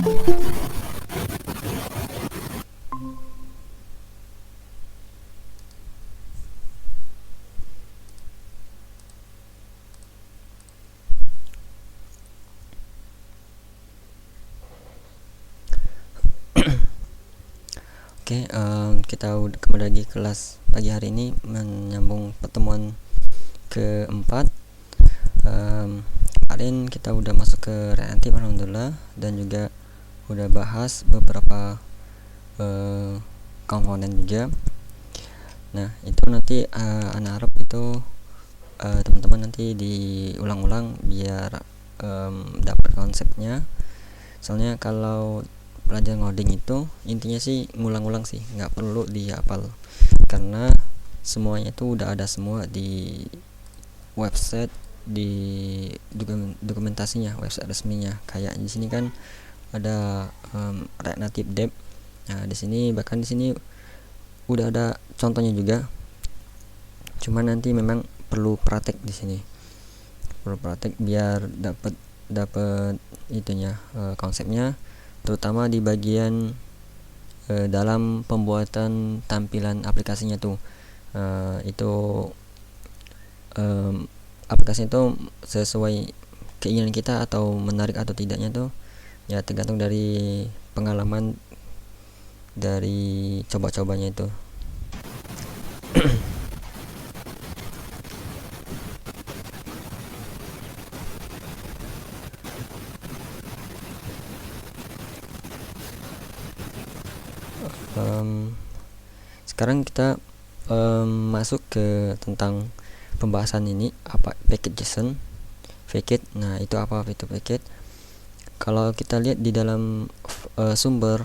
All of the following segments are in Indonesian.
Oke, kita udah kembali lagi kelas pagi hari ini menyambung pertemuan keempat. Kemarin kita udah masuk ke reaktif alhamdulillah, dan juga udah bahas beberapa komponen juga. Nah itu nanti anak harap itu teman-teman nanti diulang-ulang biar dapat konsepnya. Soalnya kalau belajar ngoding itu intinya sih ngulang-ulang sih, nggak perlu dihafal karena semuanya itu udah ada semua di website, di dokumentasinya, website resminya. Kayak di sini kan ada React Native Dev. Nah di sini bahkan di sini udah ada contohnya juga, cuman nanti memang perlu praktek. Di sini perlu praktek biar dapat itunya, konsepnya, terutama di bagian dalam pembuatan tampilan aplikasinya tuh. Itu aplikasinya itu sesuai keinginan kita atau menarik atau tidaknya tuh ya tergantung dari pengalaman dari coba-cobanya itu. Sekarang kita masuk ke tentang pembahasan ini, apa package JSON. Package, nah itu apa itu package? Kalau kita lihat di dalam sumber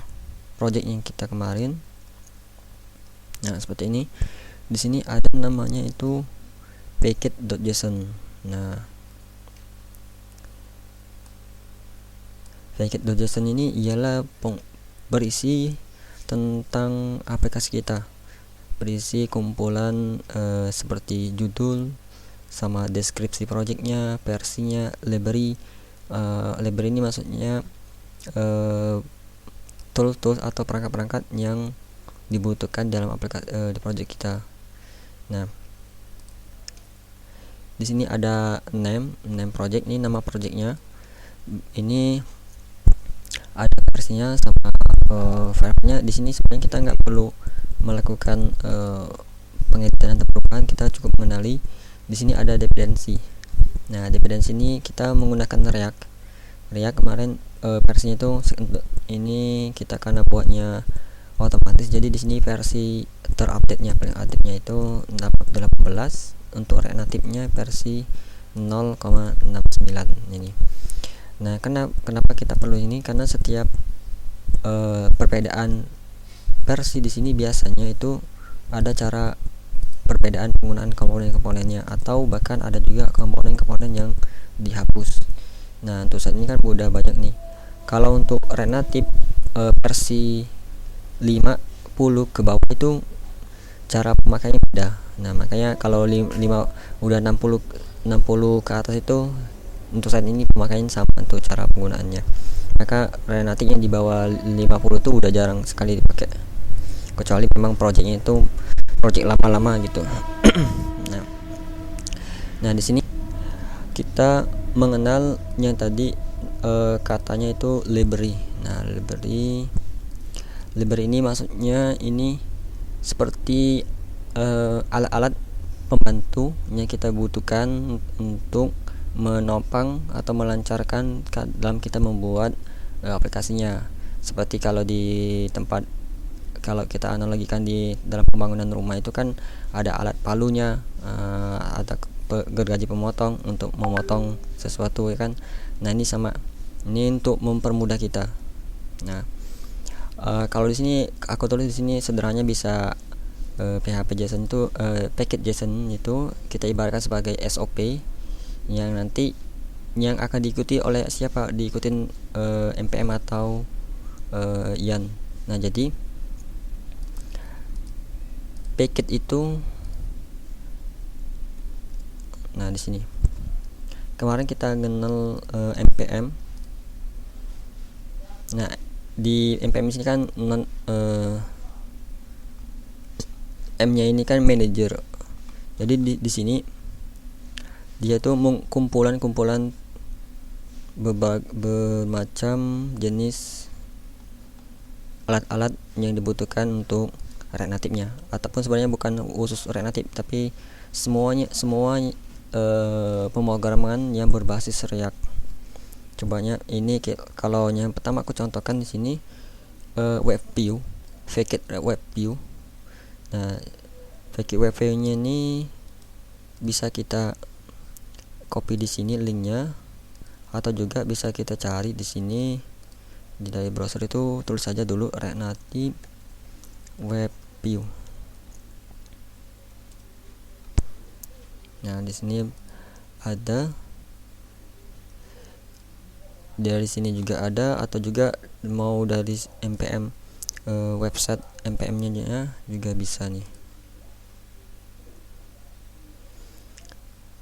project yang kita kemarin, nah seperti ini. Di sini ada namanya itu package.json. Nah package.json ini ialah berisi tentang aplikasi kita, berisi kumpulan seperti judul sama deskripsi projectnya, versinya, library. Library ini maksudnya tools atau perangkat-perangkat yang dibutuhkan dalam aplikasi di project kita. Nah di sini ada name project, ini nama projectnya. Ini ada versinya sama filenya. Di sini sebenarnya kita nggak perlu melakukan pengeditan atau perubahan, kita cukup mengenali. Di sini ada dependensi. Nah dependensi ini kita menggunakan React kemarin, versinya itu ini kita karena buatnya otomatis, jadi di sini versi terupdate-nya, paling update-nya itu 18. Untuk React Native-nya versi 0,69 ini. Nah kenapa kita perlu ini? Karena setiap perbedaan versi di sini biasanya itu ada cara perbedaan penggunaan komponen-komponennya, atau bahkan ada juga komponen-komponen yang dihapus. Nah untuk saat ini kan udah banyak nih. Kalau untuk React Native versi 50 ke bawah itu cara pemakaiannya beda. Nah makanya kalau 5 udah 60 ke atas itu untuk saat ini pemakaian sama untuk cara penggunaannya. Maka React Native yang di bawah 50 itu udah jarang sekali dipakai, kecuali memang projectnya itu project lama-lama gitu. nah di sini kita mengenal yang tadi katanya itu library. Nah library ini maksudnya ini seperti alat-alat pembantu yang kita butuhkan untuk menopang atau melancarkan dalam kita membuat aplikasinya. Seperti kalau kita analogikan di dalam pembangunan rumah itu kan ada alat palunya, ada gergaji pemotong untuk memotong sesuatu ya kan. Nah ini sama, ini untuk mempermudah kita. Nah kalau di sini aku tulis di sini sederhananya bisa PHP JSON itu package JSON itu kita ibaratkan sebagai SOP yang nanti yang akan diikuti oleh siapa, diikutin npm atau yarn. Nah jadi package itu, nah di sini kemarin kita kenal npm. Nah, di npm sini kan M-nya ini kan manager. Jadi di sini dia tuh kumpulan bermacam jenis alat-alat yang dibutuhkan untuk React Native-nya, ataupun sebenarnya bukan khusus React Native tapi semua pemrograman yang berbasis React. Cobanya ini kalau yang pertama aku contohkan di sini web view, Facet web view. Nah, Facet web view-nya ini bisa kita copy di sini linknya, atau juga bisa kita cari di sini dari browser itu, tulis saja dulu React Native web view. Nah, di sini ada, dari sini juga ada, atau juga mau dari npm website npm-nya juga bisa nih.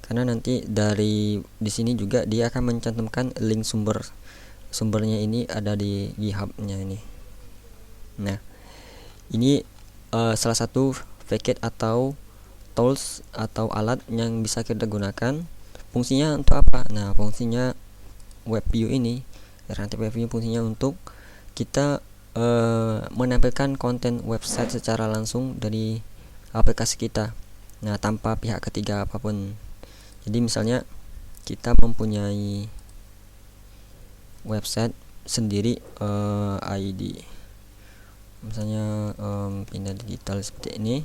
Karena nanti di sini juga dia akan mencantumkan link sumbernya ini ada di GitHub-nya ini. Nah, ini salah satu paket atau tools atau alat yang bisa kita gunakan. Fungsinya untuk apa? Nah, fungsinya web view ini, React Web View fungsinya untuk kita menampilkan konten website secara langsung dari aplikasi kita. Nah, tanpa pihak ketiga apapun. Jadi misalnya kita mempunyai website sendiri, ID misalnya pindah digital seperti ini.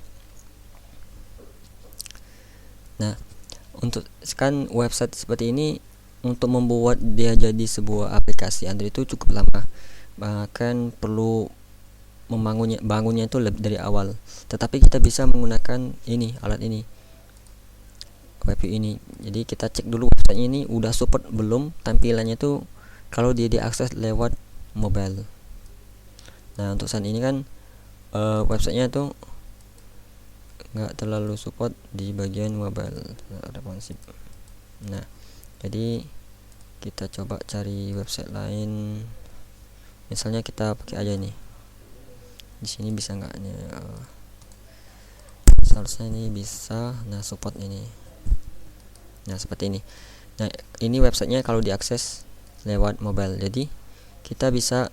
Nah, untuk kan website seperti ini, untuk membuat dia jadi sebuah aplikasi Android itu cukup lama, bahkan perlu bangunnya itu lebih dari awal. Tetapi kita bisa menggunakan alat ini, web ini. Jadi kita cek dulu website ini udah support belum tampilannya tuh kalau dia diakses lewat mobile. Nah, untuk saat ini kan websitenya tuh nggak terlalu support di bagian mobile responsive. Nah, jadi kita coba cari website lain. Misalnya kita pakai aja nih. Di sini bisa nggak nih? Seharusnya ini bisa. Nah, support ini. Nah, seperti ini. Nah, ini websitenya kalau diakses lewat mobile. Jadi kita bisa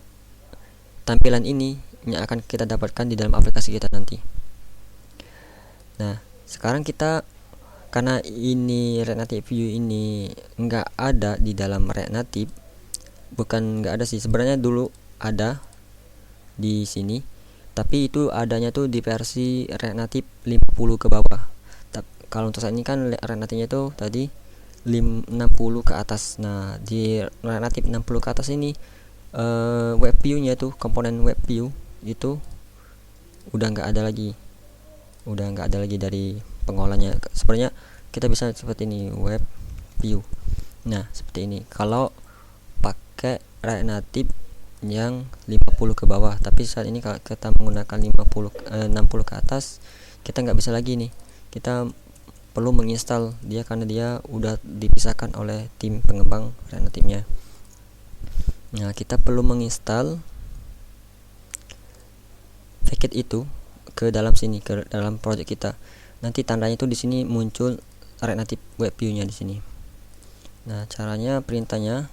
tampilan ini yang akan kita dapatkan di dalam aplikasi kita nanti. Nah, sekarang kita, karena ini React Native View ini nggak ada di dalam React Native, bukan nggak ada sih, sebenarnya dulu ada di sini, tapi itu adanya tuh di versi React Native 50 ke bawah. Kalau untuk saat ini kan React Native-nya tuh tadi 60 ke atas. Nah, di React Native 60 ke atas ini web view-nya tuh, komponen web view itu udah nggak ada lagi dari pengolahnya. Sebenarnya kita bisa seperti ini, web view. Nah, seperti ini kalau pakai React Native yang 50 ke bawah. Tapi saat ini kalau kita menggunakan 60 ke atas, kita nggak bisa lagi nih. Kita perlu menginstal dia karena dia udah dipisahkan oleh tim pengembang React Native-nya. Nah, kita perlu menginstal paket itu ke dalam sini, ke dalam project kita. Nanti tandanya itu di sini muncul React Native Web View-nya di sini. Nah, caranya, perintahnya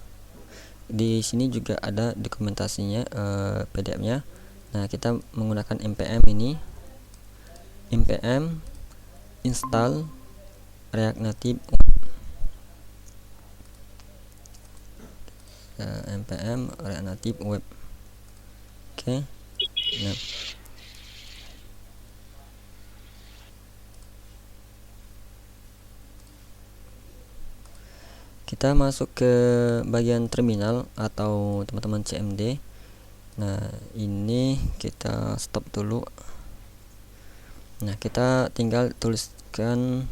di sini juga ada dokumentasinya, PDF-nya. Nah, kita menggunakan npm ini, npm install React Native npm React Native Web. Oke. Nah, kita masuk ke bagian terminal atau teman-teman CMD. Nah, ini kita stop dulu. Nah, kita tinggal tuliskan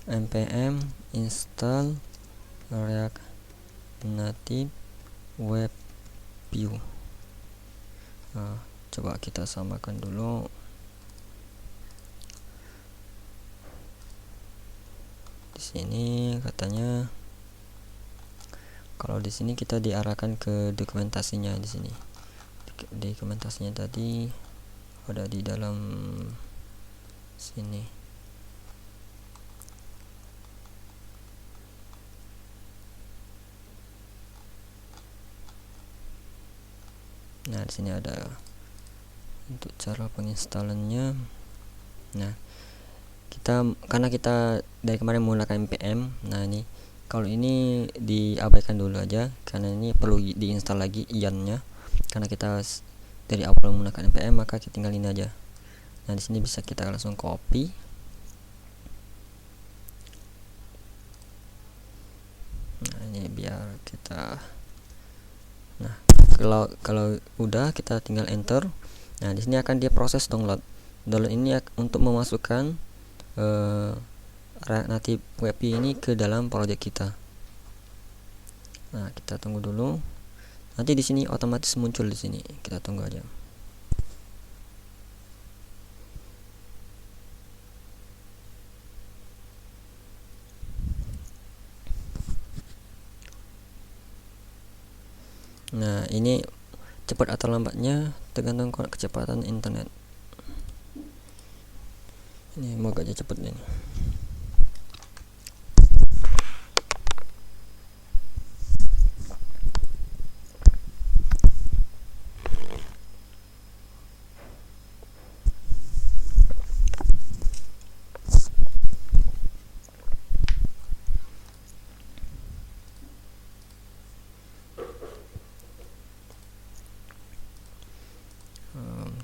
npm install React Native Web View. Nah, coba kita samakan dulu. Di sini katanya kalau di sini kita diarahkan ke dokumentasinya. Di sini dokumentasinya tadi ada di dalam sini. Nah, di sini ada untuk cara penginstalannya. Nah, karena kita dari kemarin menggunakan npm, nah ini kalau ini diabaikan dulu aja karena ini perlu diinstal lagi ian-nya. Karena kita dari awal menggunakan npm, maka kita tinggalin aja. Nah, di sini bisa kita langsung copy. Nah, ini biar kita, nah kalau udah kita tinggal enter. Nah, di sini akan dia proses download ini untuk memasukkan native WebP ini ke dalam project kita. Nah, kita tunggu dulu. Nanti di sini otomatis muncul di sini. Kita tunggu aja. Nah, ini cepat atau lambatnya tergantung kecepatan internet. Ini moga aja cepet ini.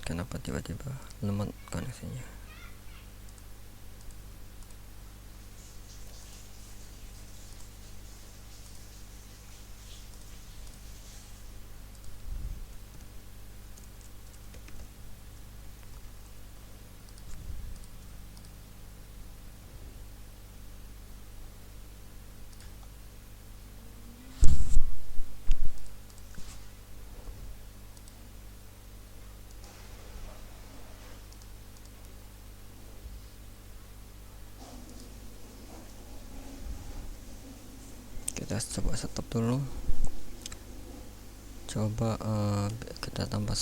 Kenapa tiba-tiba lemot koneksinya? Kita coba stop dulu. Coba kita tambah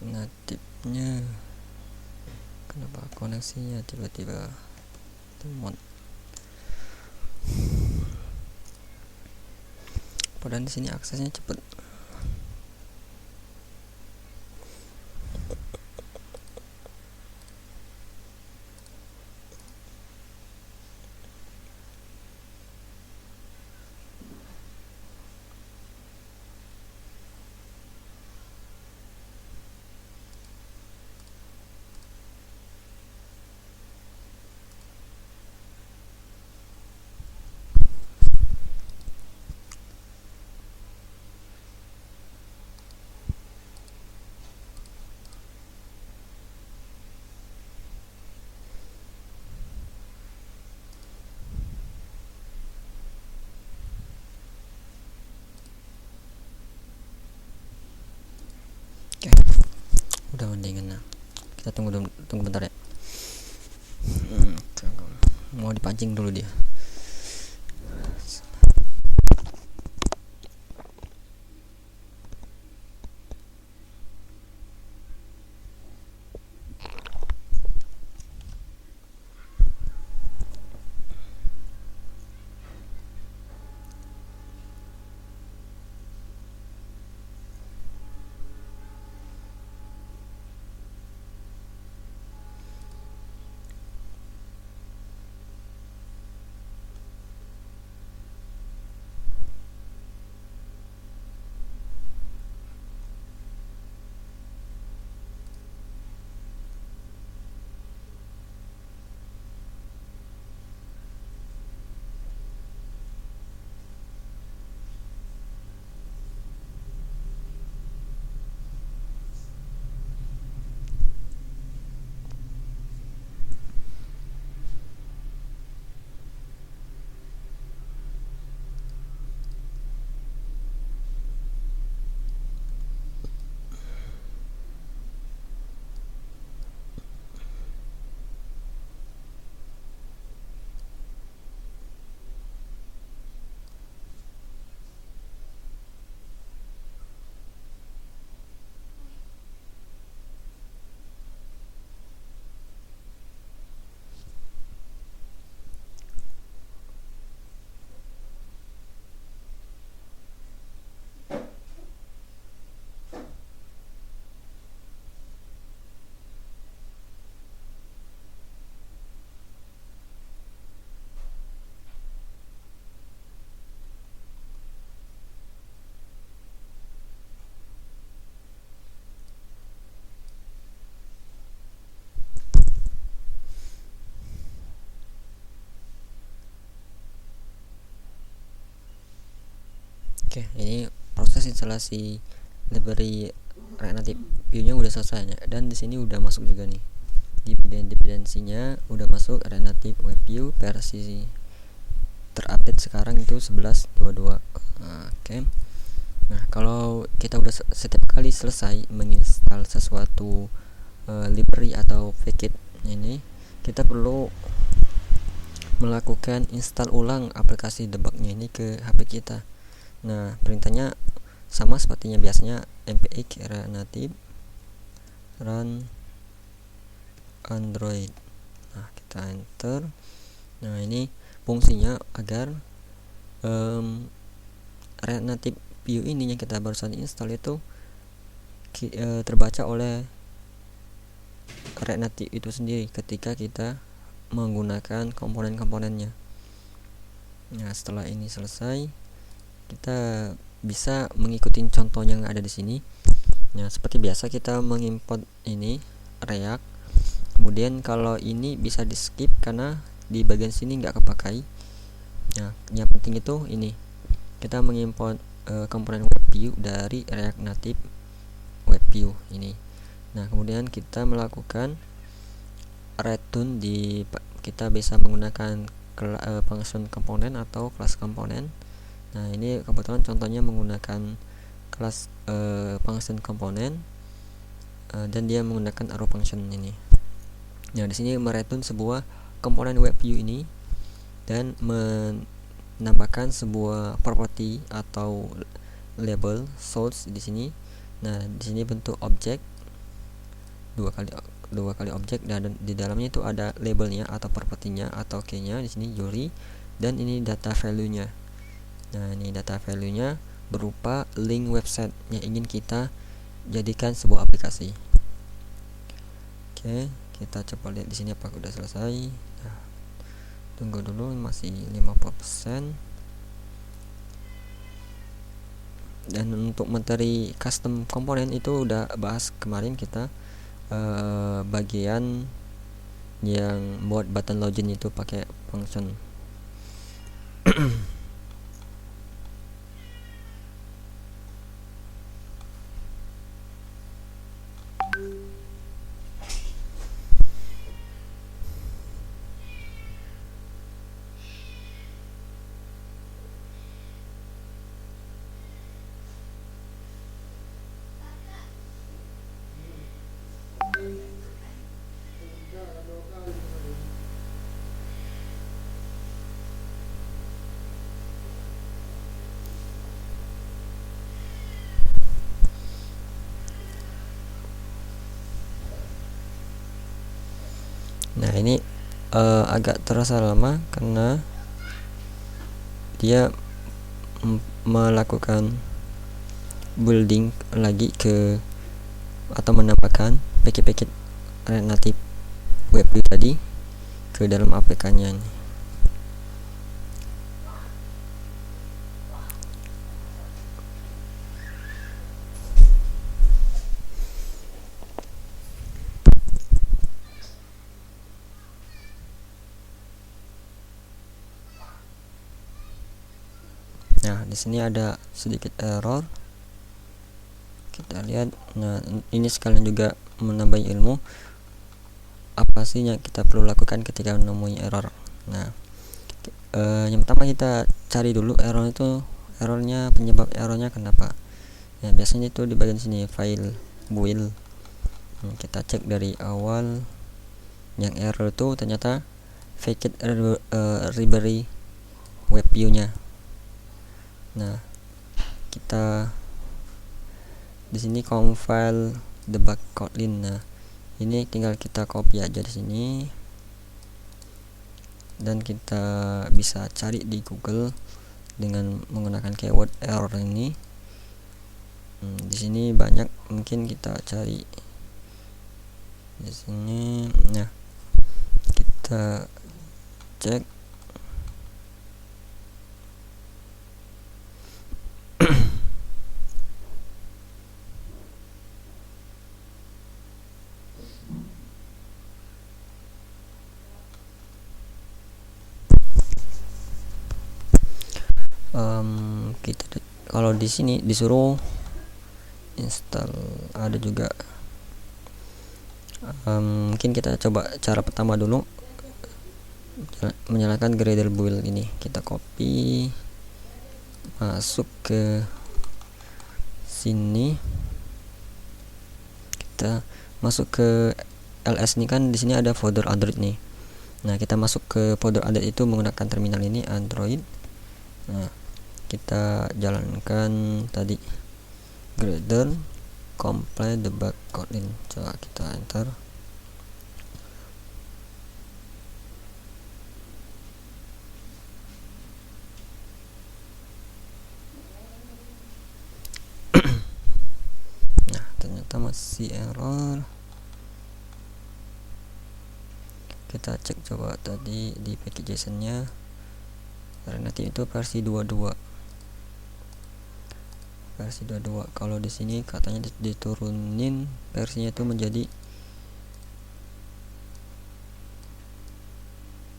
natifnya. Kenapa koneksinya tiba-tiba lemot? Padahal di sini aksesnya cepet. Udah mendingan. Nah, kita tunggu bentar ya. Mau dipancing dulu dia. Oke, ini proses instalasi library React Native Vue-nya udah selesai ya, dan di sini udah masuk juga nih dependensinya, udah masuk React Native Web View versi terupdate sekarang itu 11.22. Oke. Nah, kalau kita udah setiap kali selesai menginstal sesuatu library atau package ini, kita perlu melakukan install ulang aplikasi debugnya ini ke HP kita. Nah, perintahnya sama sepertinya biasanya, npx React Native run Android. Nah, kita enter. Nah, ini fungsinya agar React Native Vue ini yang kita barusan install itu terbaca oleh React Native itu sendiri ketika kita menggunakan komponen-komponennya. Nah, setelah ini selesai, kita bisa mengikuti contoh yang ada di sini. Nah, seperti biasa kita mengimport ini React. Kemudian kalau ini bisa di skip karena di bagian sini nggak kepakai. Nah, yang penting itu ini kita mengimport komponen Web View dari React Native Web View ini. Nah, kemudian kita melakukan return kita bisa menggunakan function komponen atau kelas komponen. Nah, ini kebetulan contohnya menggunakan kelas function komponen dan dia menggunakan arrow function ini. Nah, di sini mereturn sebuah komponen Web View ini dan menambahkan sebuah property atau label source di sini. Nah, di sini bentuk objek dua kali objek, dan di dalamnya itu ada labelnya atau propertinya atau key-nya di sini Yuri, dan ini data value-nya. Nah, ini data value-nya berupa link website yang ingin kita jadikan sebuah aplikasi. Oke, kita coba lihat di sini apakah sudah selesai. Nah, tunggu dulu, masih 50%. Dan untuk materi custom komponen itu udah bahas kemarin kita, bagian yang buat button login itu pakai function. Nah, ini agak terasa lama karena dia melakukan building lagi ke atau menambahkan paket-paket React Native Web View tadi ke dalam aplikasinya. Nah, di sini ada sedikit error. Kita lihat. Nah, ini sekalian juga menambah ilmu apa sih yang kita perlu lakukan ketika menemui error. Nah, yang pertama kita cari dulu errornya, penyebab errornya kenapa. Nah, biasanya itu di bagian sini file build. Kita cek dari awal, yang error itu ternyata packet library web view nya. Nah, kita di sini compile debug Kotlin. Nah, ini tinggal kita copy aja di sini dan kita bisa cari di Google dengan menggunakan keyword error ini. Di sini banyak, mungkin kita cari di sini. Nah, kita cek. Kita kalau di sini disuruh install ada juga. Mungkin kita coba cara pertama dulu, menyalakan Gradle build ini. Kita copy, masuk ke sini, kita masuk ke ls ini kan di sini ada folder Android nih. Nah, kita masuk ke folder Android itu menggunakan terminal ini Android. Nah, kita jalankan tadi Gradle compile debug Kotlin. Coba kita enter. Nah, ternyata masih error. Kita cek coba tadi di package.json nya, karena nanti itu versi 22. Kalau di sini katanya diturunin versinya itu menjadi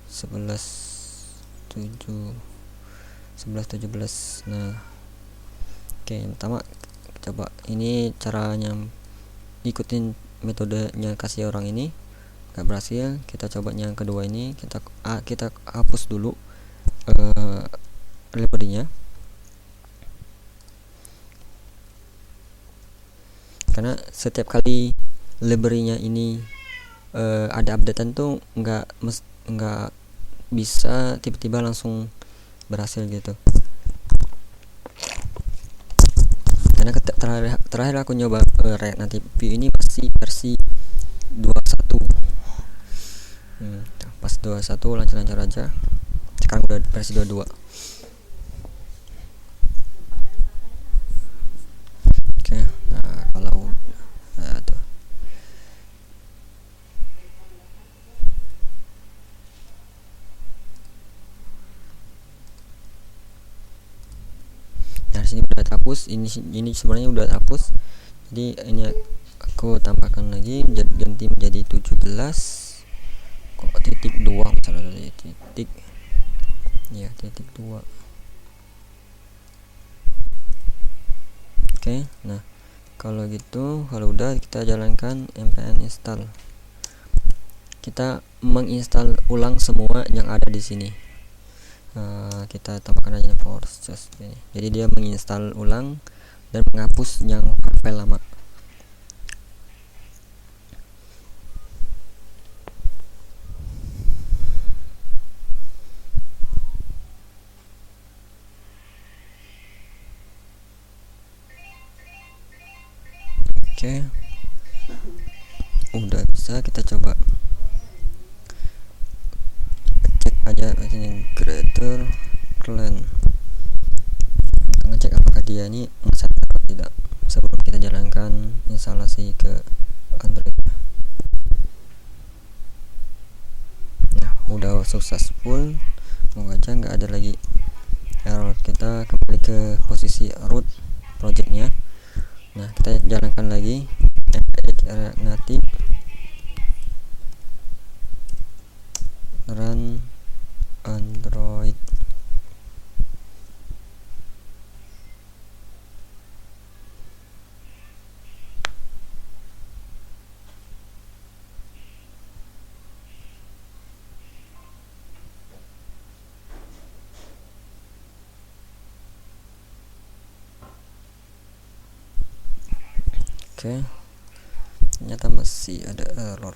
11.17. Nah, oke, yang pertama coba ini caranya, ikutin metodenya kasih orang ini, nggak berhasil. Kita coba yang kedua ini, kita hapus dulu library-nya, karena setiap kali library-nya ini ada updatean tuh nggak bisa tiba-tiba langsung berhasil gitu. Karena terakhir aku nyoba React Native Vue ini masih versi 21. Pas 21 lancar-lancar aja. Sekarang udah versi 22. Oke, nah kalau tuh. Nah, sini udah terhapus. Ini sebenarnya udah terhapus. Jadi ini aku tambahkan lagi, ganti menjadi 17. Kok titik 2 misalnya dari titik 2. Oke, nah kalau gitu, kalau udah, kita jalankan npm install. Kita menginstal ulang semua yang ada di sini. Kita tambahkan aja forces ini. Jadi dia menginstal ulang dan menghapus yang file lama. Oke, udah bisa. Kita coba cek aja ini Gradle clean, ngecek apakah dia ini masalah atau tidak sebelum kita jalankan instalasi ke Android. Nah, udah successful. Semoga aja nggak ada lagi error. Kita kembali ke posisi root projectnya. Nah, kita jalankan lagi React Native run Android. Oke, ternyata masih ada error.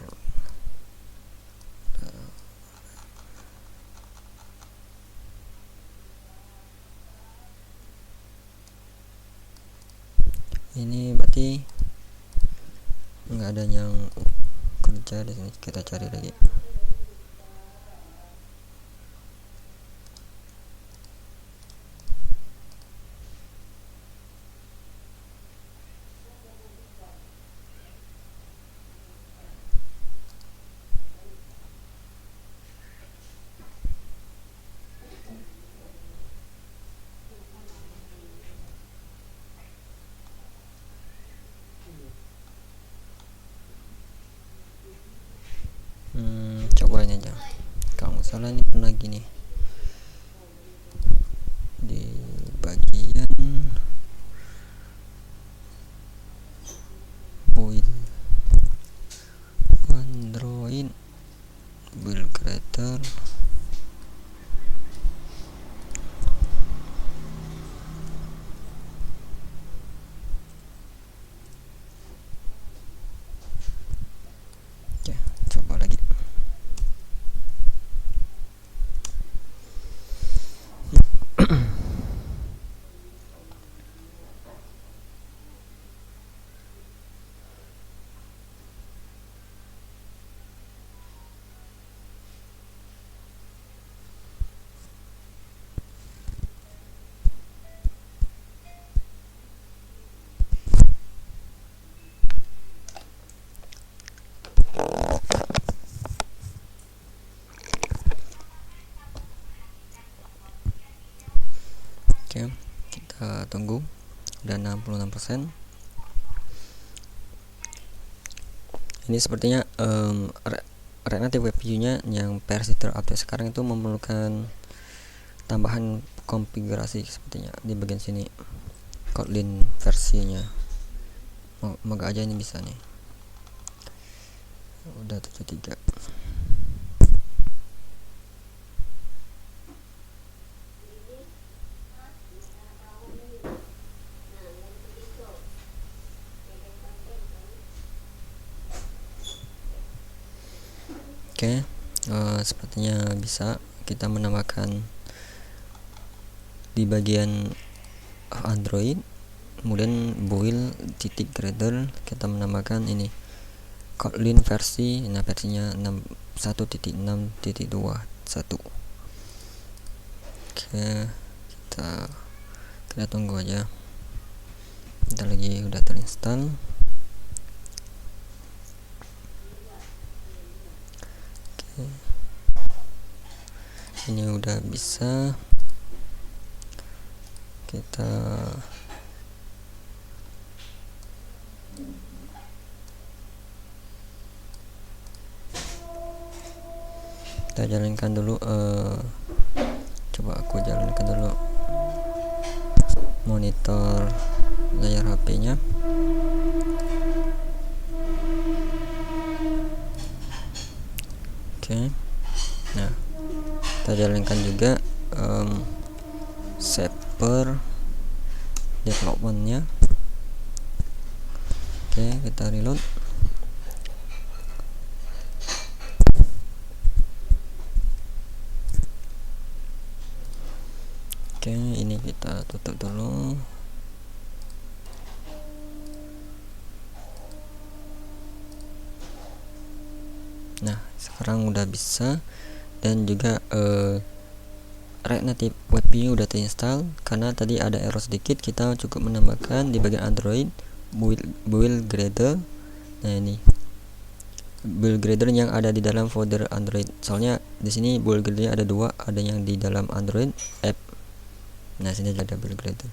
Ini berarti nggak ada yang kerja di sini. Kita cari lagi. Coba ini aja. Kalau salah ini pernah gini di bagian tunggu, udah 66%. Ini sepertinya React Native Web View-nya yang versi terupdate sekarang itu memerlukan tambahan konfigurasi sepertinya di bagian sini, Kotlin versinya. Moga aja ini bisa nih. Udah 73. Oke, sepertinya bisa kita menambahkan di bagian Android, kemudian build .gradle kita menambahkan ini Kotlin versi, nah versinya 1.6.21. Oke, kita tunggu aja, bentar lagi udah terinstall. Oke, ini udah bisa. Kita jalankan dulu, coba aku jalankan dulu monitor layar HP-nya. Oke, nah kita jalankan juga Shaper development-nya. Oke, kita reload. Oke, ini kita tutup dulu. Nah, sekarang udah bisa, dan juga React Native Web View udah terinstall. Karena tadi ada error sedikit, kita cukup menambahkan di bagian Android build Gradle. Nah, ini build Gradle yang ada di dalam folder Android. Soalnya di sini build Gradle ada dua, ada yang di dalam Android app. Nah, sini ada build Gradle.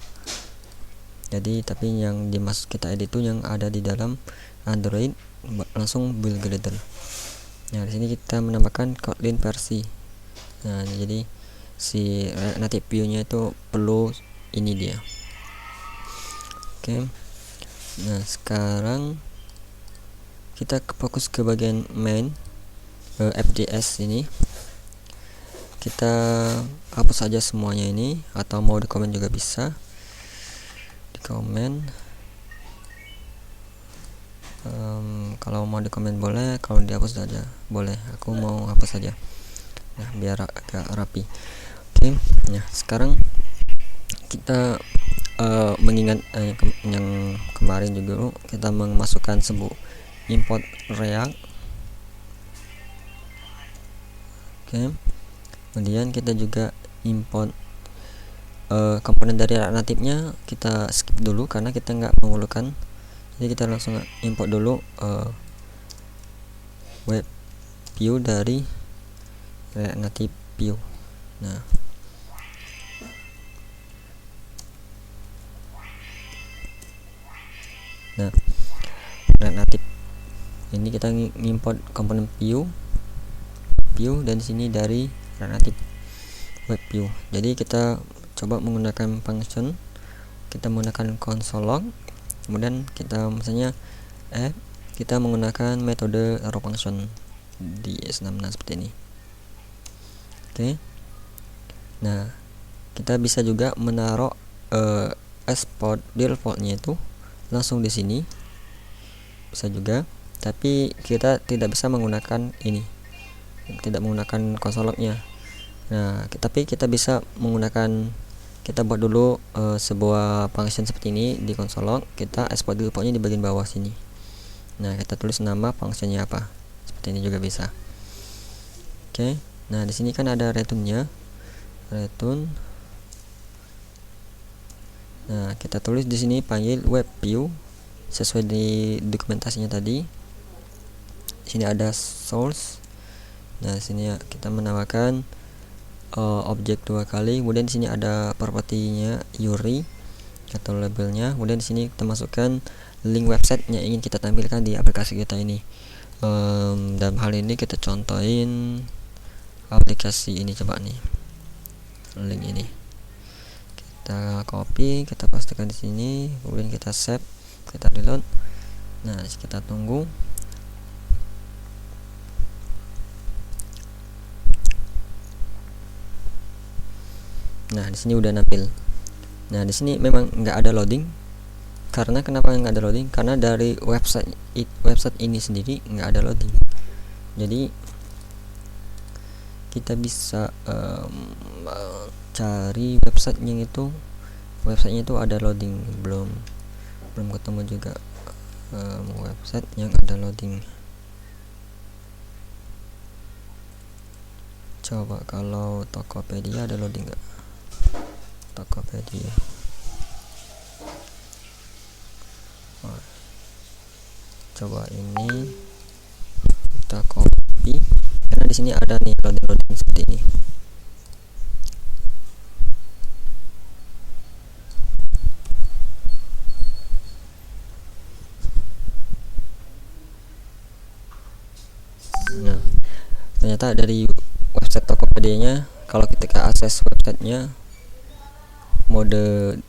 Jadi tapi yang kita edit itu yang ada di dalam Android, langsung build Gradle. Nah, di sini kita menambahkan Kotlin versi. Nah, jadi si Native View-nya itu perlu ini dia. Oke. Nah, sekarang kita fokus ke bagian main FJS ini. Kita hapus saja semuanya ini, atau mau di komen juga bisa. Di komen. Kalau mau di komen boleh, kalau dihapus saja boleh. Aku mau hapus saja. Nah, biar agak rapi. Oke. Nah, sekarang kita mengingat yang kemarin juga kita memasukkan sebuah import React. Oke. Kemudian kita juga import komponen dari React Native-nya kita skip dulu karena kita nggak memerlukan. Jadi kita langsung import dulu web view dari React Native View. Nah, React Native ini kita ngimport komponen view dan sini dari React Native Web View. Jadi kita coba menggunakan function, kita menggunakan console log, kemudian kita misalnya kita menggunakan metode raw function di S66 seperti ini. Oke. Nah, kita bisa juga menaruh export defaultnya itu langsung di sini, bisa juga, tapi kita tidak bisa menggunakan ini, tidak menggunakan console log-nya. Nah, tapi kita bisa menggunakan, kita buat dulu sebuah function seperti ini di console log, kita export defaultnya di bagian bawah sini. Nah, kita tulis nama functionnya apa, seperti ini juga bisa. Oke. Nah, di sini kan ada return-nya, return. Nah, kita tulis di sini panggil web view sesuai di dokumentasinya tadi. Di sini ada source. Nah, di sini kita menambahkan objek 2 kali. Kemudian di sini ada propertinya URI. atau labelnya. Kemudian di sini kita masukkan link website yang ingin kita tampilkan di aplikasi kita ini. Dalam hal ini kita contohin aplikasi ini, coba nih link ini kita copy, kita pastekan di sini, kemudian kita save, kita reload. Nah, kita tunggu. Nah, di sini udah nampil. Nah, di sini memang nggak ada loading. Karena kenapa nggak ada loading? Karena dari website ini sendiri nggak ada loading. Jadi kita bisa cari websitenya itu ada loading, belum ketemu juga website yang ada loading. Coba kalau Tokopedia ada loading nggak? Tokopedia. Coba ini kita copy, karena di sini ada nih loading seperti ini. Nah, ternyata dari website Tokopedia-nya, kalau kita akses websitenya mode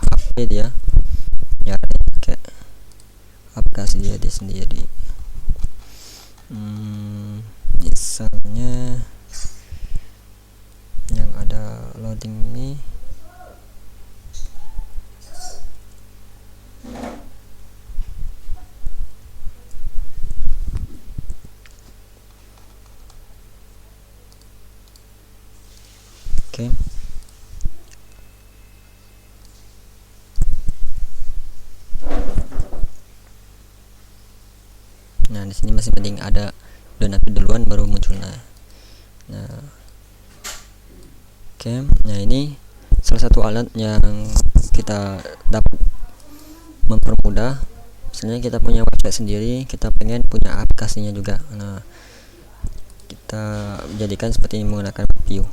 HP dia ya, kayak aplikasi dia sendiri. Misalnya yang ada loading ini, oke. Nah, di sini masih penting ada udah nampil duluan baru muncul. Nah, oke. Nah, ini salah satu alat yang kita dapat mempermudah. Misalnya kita punya website sendiri, kita pengen punya aplikasinya juga. Nah, kita jadikan seperti ini menggunakan view.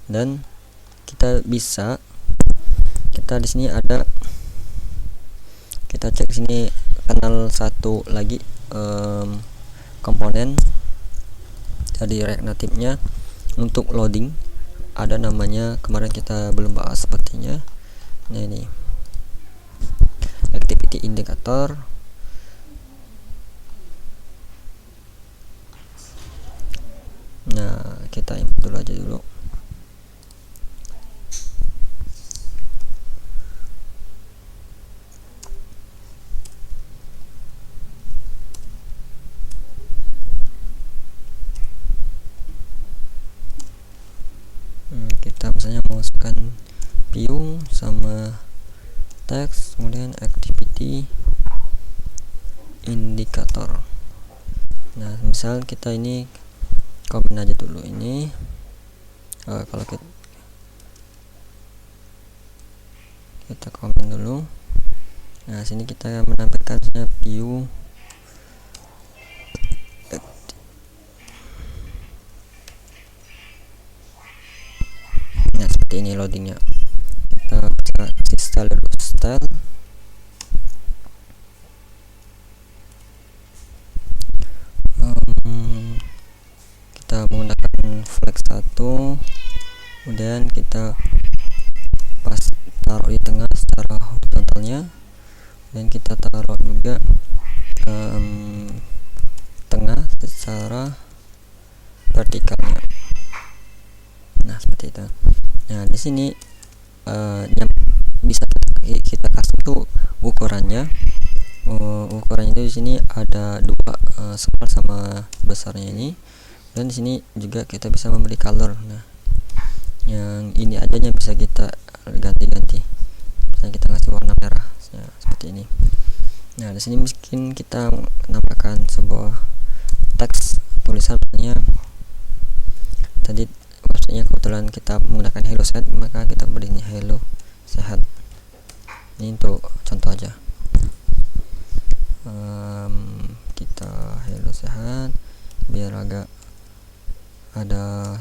Dan kita di sini ada, kita cek sini kenal satu lagi komponen dari React Native-nya untuk loading, ada namanya, kemarin kita belum bahas sepertinya. Nah, ini activity indicator. Nah, kita input dulu aja dulu. Kita misalnya masukkan view sama teks, kemudian activity indicator. Nah, misal kita ini komen aja dulu ini. Kalau kita komen dulu. Nah, sini kita menampilkan view ini loadingnya. Kita bisa kasih style dulu, style. Kita menggunakan flex 1, kemudian kita taruh di tengah secara horizontalnya, dan kita taruh juga tengah secara vertikalnya. Nah, seperti itu. Nah, di sini yang bisa kita kasih tuh ukurannya. Ukurannya itu di sini ada dua, skala sama besarnya ini. Dan di sini juga kita bisa memberi color. Nah, yang ini aja yang bisa kita ganti-ganti. Misalnya kita ngasih warna merah, nah, seperti ini. Nah, di sini mungkin kita menambahkan sebuah teks tulisan, misalnya tadi websitenya kebetulan kita menggunakan hello set, maka kita berinya hello sehat. Ini untuk contoh aja. Kita hello sehat biar agak ada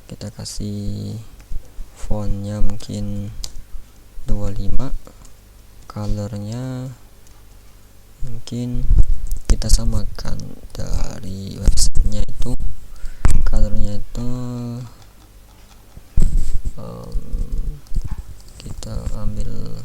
kita kasih fontnya mungkin 25, colornya mungkin kita samakan dari websitenya itu, colornya itu kita ambil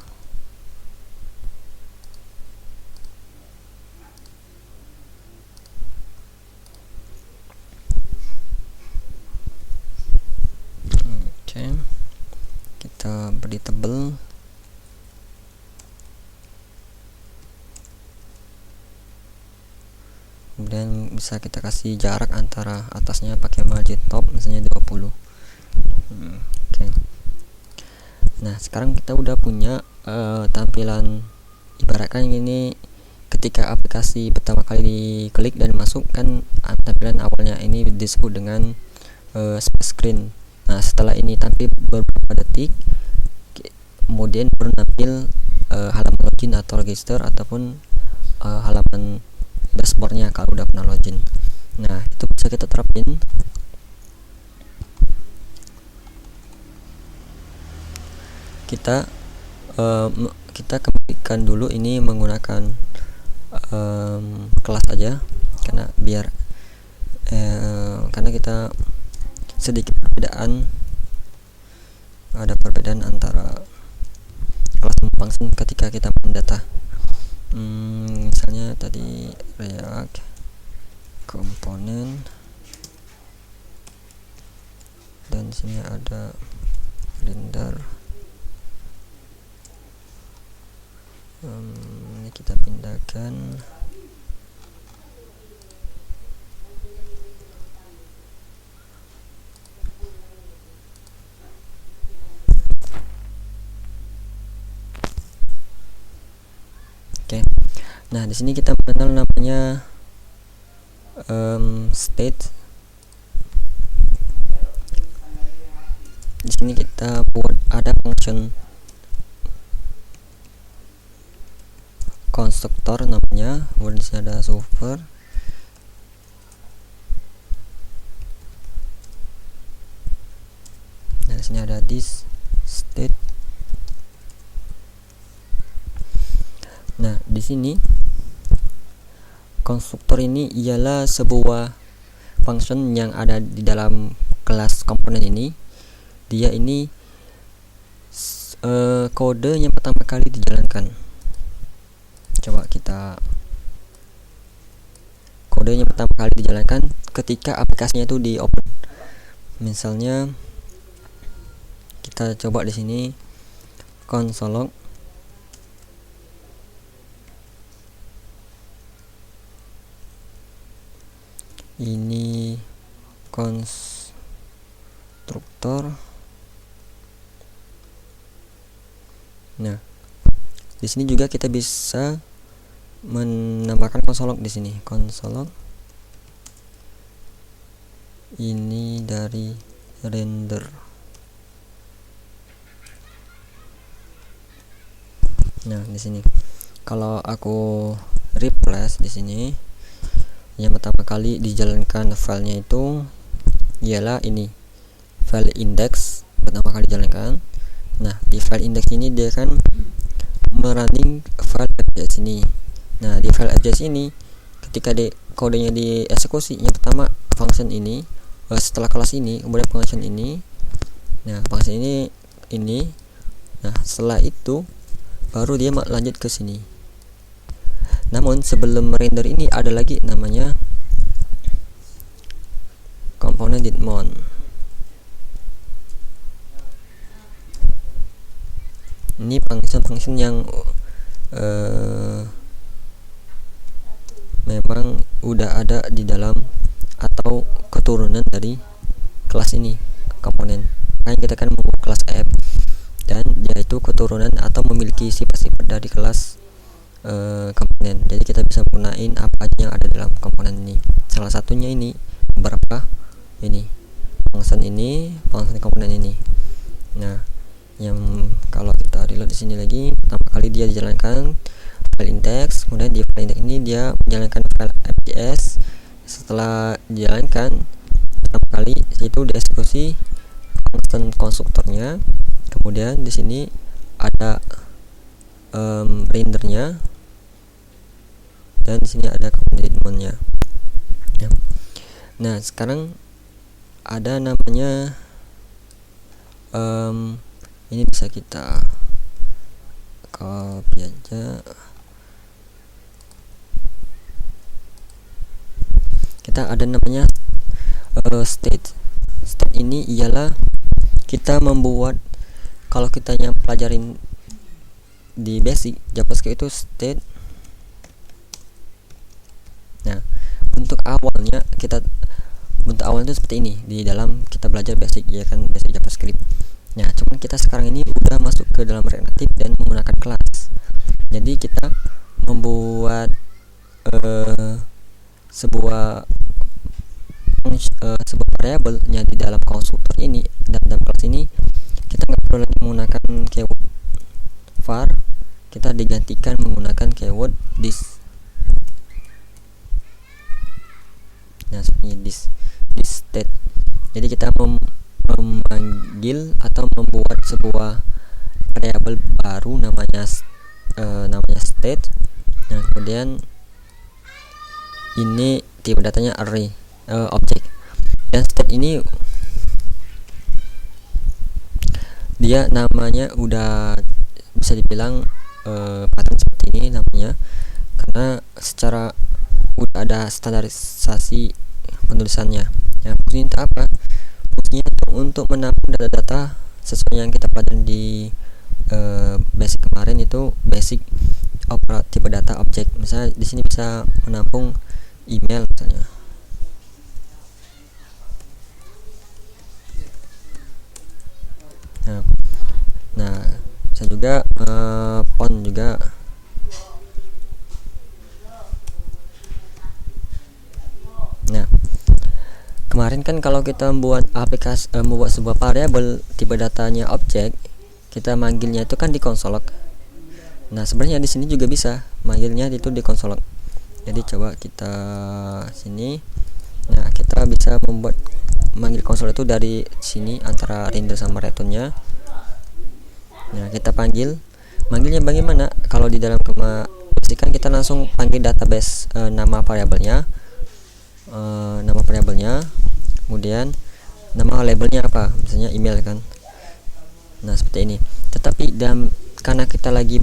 kita beri tebel, kemudian bisa kita kasih jarak antara atasnya pakai margin top misalnya 20. Nah sekarang kita udah punya tampilan, ibaratkan ini ketika aplikasi pertama kali diklik dan masuk kan tampilan awalnya ini disebut dengan splash screen. Nah setelah ini tampil beberapa detik, kemudian baru tampil halaman login atau register ataupun halaman dashboardnya kalau udah pernah login. Nah itu bisa kita terapin. Kita kembalikan dulu ini menggunakan kelas aja, karena biar karena kita sedikit ada perbedaan antara kelas dan function ketika kita mendata. Misalnya tadi React komponen, dan sini ada render. Ini kita pindahkan. Nah, di sini kita mengenal namanya state. Di sini kita buat ada function konstruktor namanya, kemudian di sini ada super. Nah, di sini ada this state. Nah, di sini konstruktor ini ialah sebuah function yang ada di dalam kelas komponen ini. Dia ini kode yang pertama kali dijalankan. Coba kita kodenya pertama kali dijalankan ketika aplikasinya itu di open. Misalnya kita coba di sini console log. Ini konstruktor. Nah, di sini juga kita bisa menambahkan console log di sini. Console log ini dari render. Nah, di sini kalau aku replace di sini, yang pertama kali dijalankan filenya itu ialah ini file index pertama kali dijalankan. Nah, di file index ini dia kan merunning file fjs ini. Nah, di file fjs ini ketika kodenya dieksekusi, yang pertama function ini, setelah kelas ini kemudian function ini. Nah, function ini. Nah, setelah itu baru dia lanjut ke sini. Namun sebelum render ini ada lagi namanya komponen didmon. Ini function yang memang udah ada di dalam atau keturunan dari kelas ini, komponen. Nah, kita kan membuat kelas app, dan dia itu keturunan atau memiliki sifat-sifat dari kelas komponen. Jadi kita bisa gunain apa aja yang ada dalam komponen ini. Salah satunya ini beberapa ini function komponen ini. Nah, yang kalau kita reload di sini lagi, pertama kali dia dijalankan file index, kemudian di file index ini dia menjalankan file fjs. Setelah dijalankan, pertama kali itu dieksekusi function konstruktornya, kemudian di sini ada rendernya, dan di sini ada componentnya. Nah sekarang ada namanya ini bisa kita copy aja. Kita ada namanya state. State ini ialah kita membuat, kalau kita yang pelajarin di basic JavaScript itu state. Nah untuk awalnya itu seperti ini di dalam kita belajar basic, ya kan, basic JavaScript. Nah cuman kita sekarang ini udah masuk ke dalam React Native dan menggunakan kelas. Jadi kita membuat sebuah variabelnya di dalam konstruktor ini, dan dalam kelas ini kita nggak perlu lagi menggunakan keyword var, kita digantikan menggunakan keyword this. Nah seperti this state. Jadi kita memanggil atau membuat sebuah variabel baru namanya state. Nah kemudian ini tipe datanya array object. Dan state ini dia namanya udah bisa dibilang pattern seperti ini namanya, karena secara udah ada standarisasi penulisannya. Ya fungsinya itu apa? Fungsinya itu untuk menampung data-data sesuai yang kita pelajari di basic kemarin, itu basic tipe data object. Misalnya di sini bisa menampung email misalnya. Nah bisa juga font juga. Nah kemarin kan kalau kita membuat membuat sebuah variabel tipe datanya objek, kita manggilnya itu kan di konsol log. Nah sebenarnya di sini juga bisa manggilnya itu di konsol log. Jadi coba kita sini. Nah kita bisa membuat manggil konsol itu dari sini antara render sama return-nya. Nah kita manggilnya bagaimana? Kalau di dalam kan kita langsung panggil database nama variabelnya, kemudian nama labelnya apa, misalnya email kan. Nah seperti ini. Tetapi karena kita lagi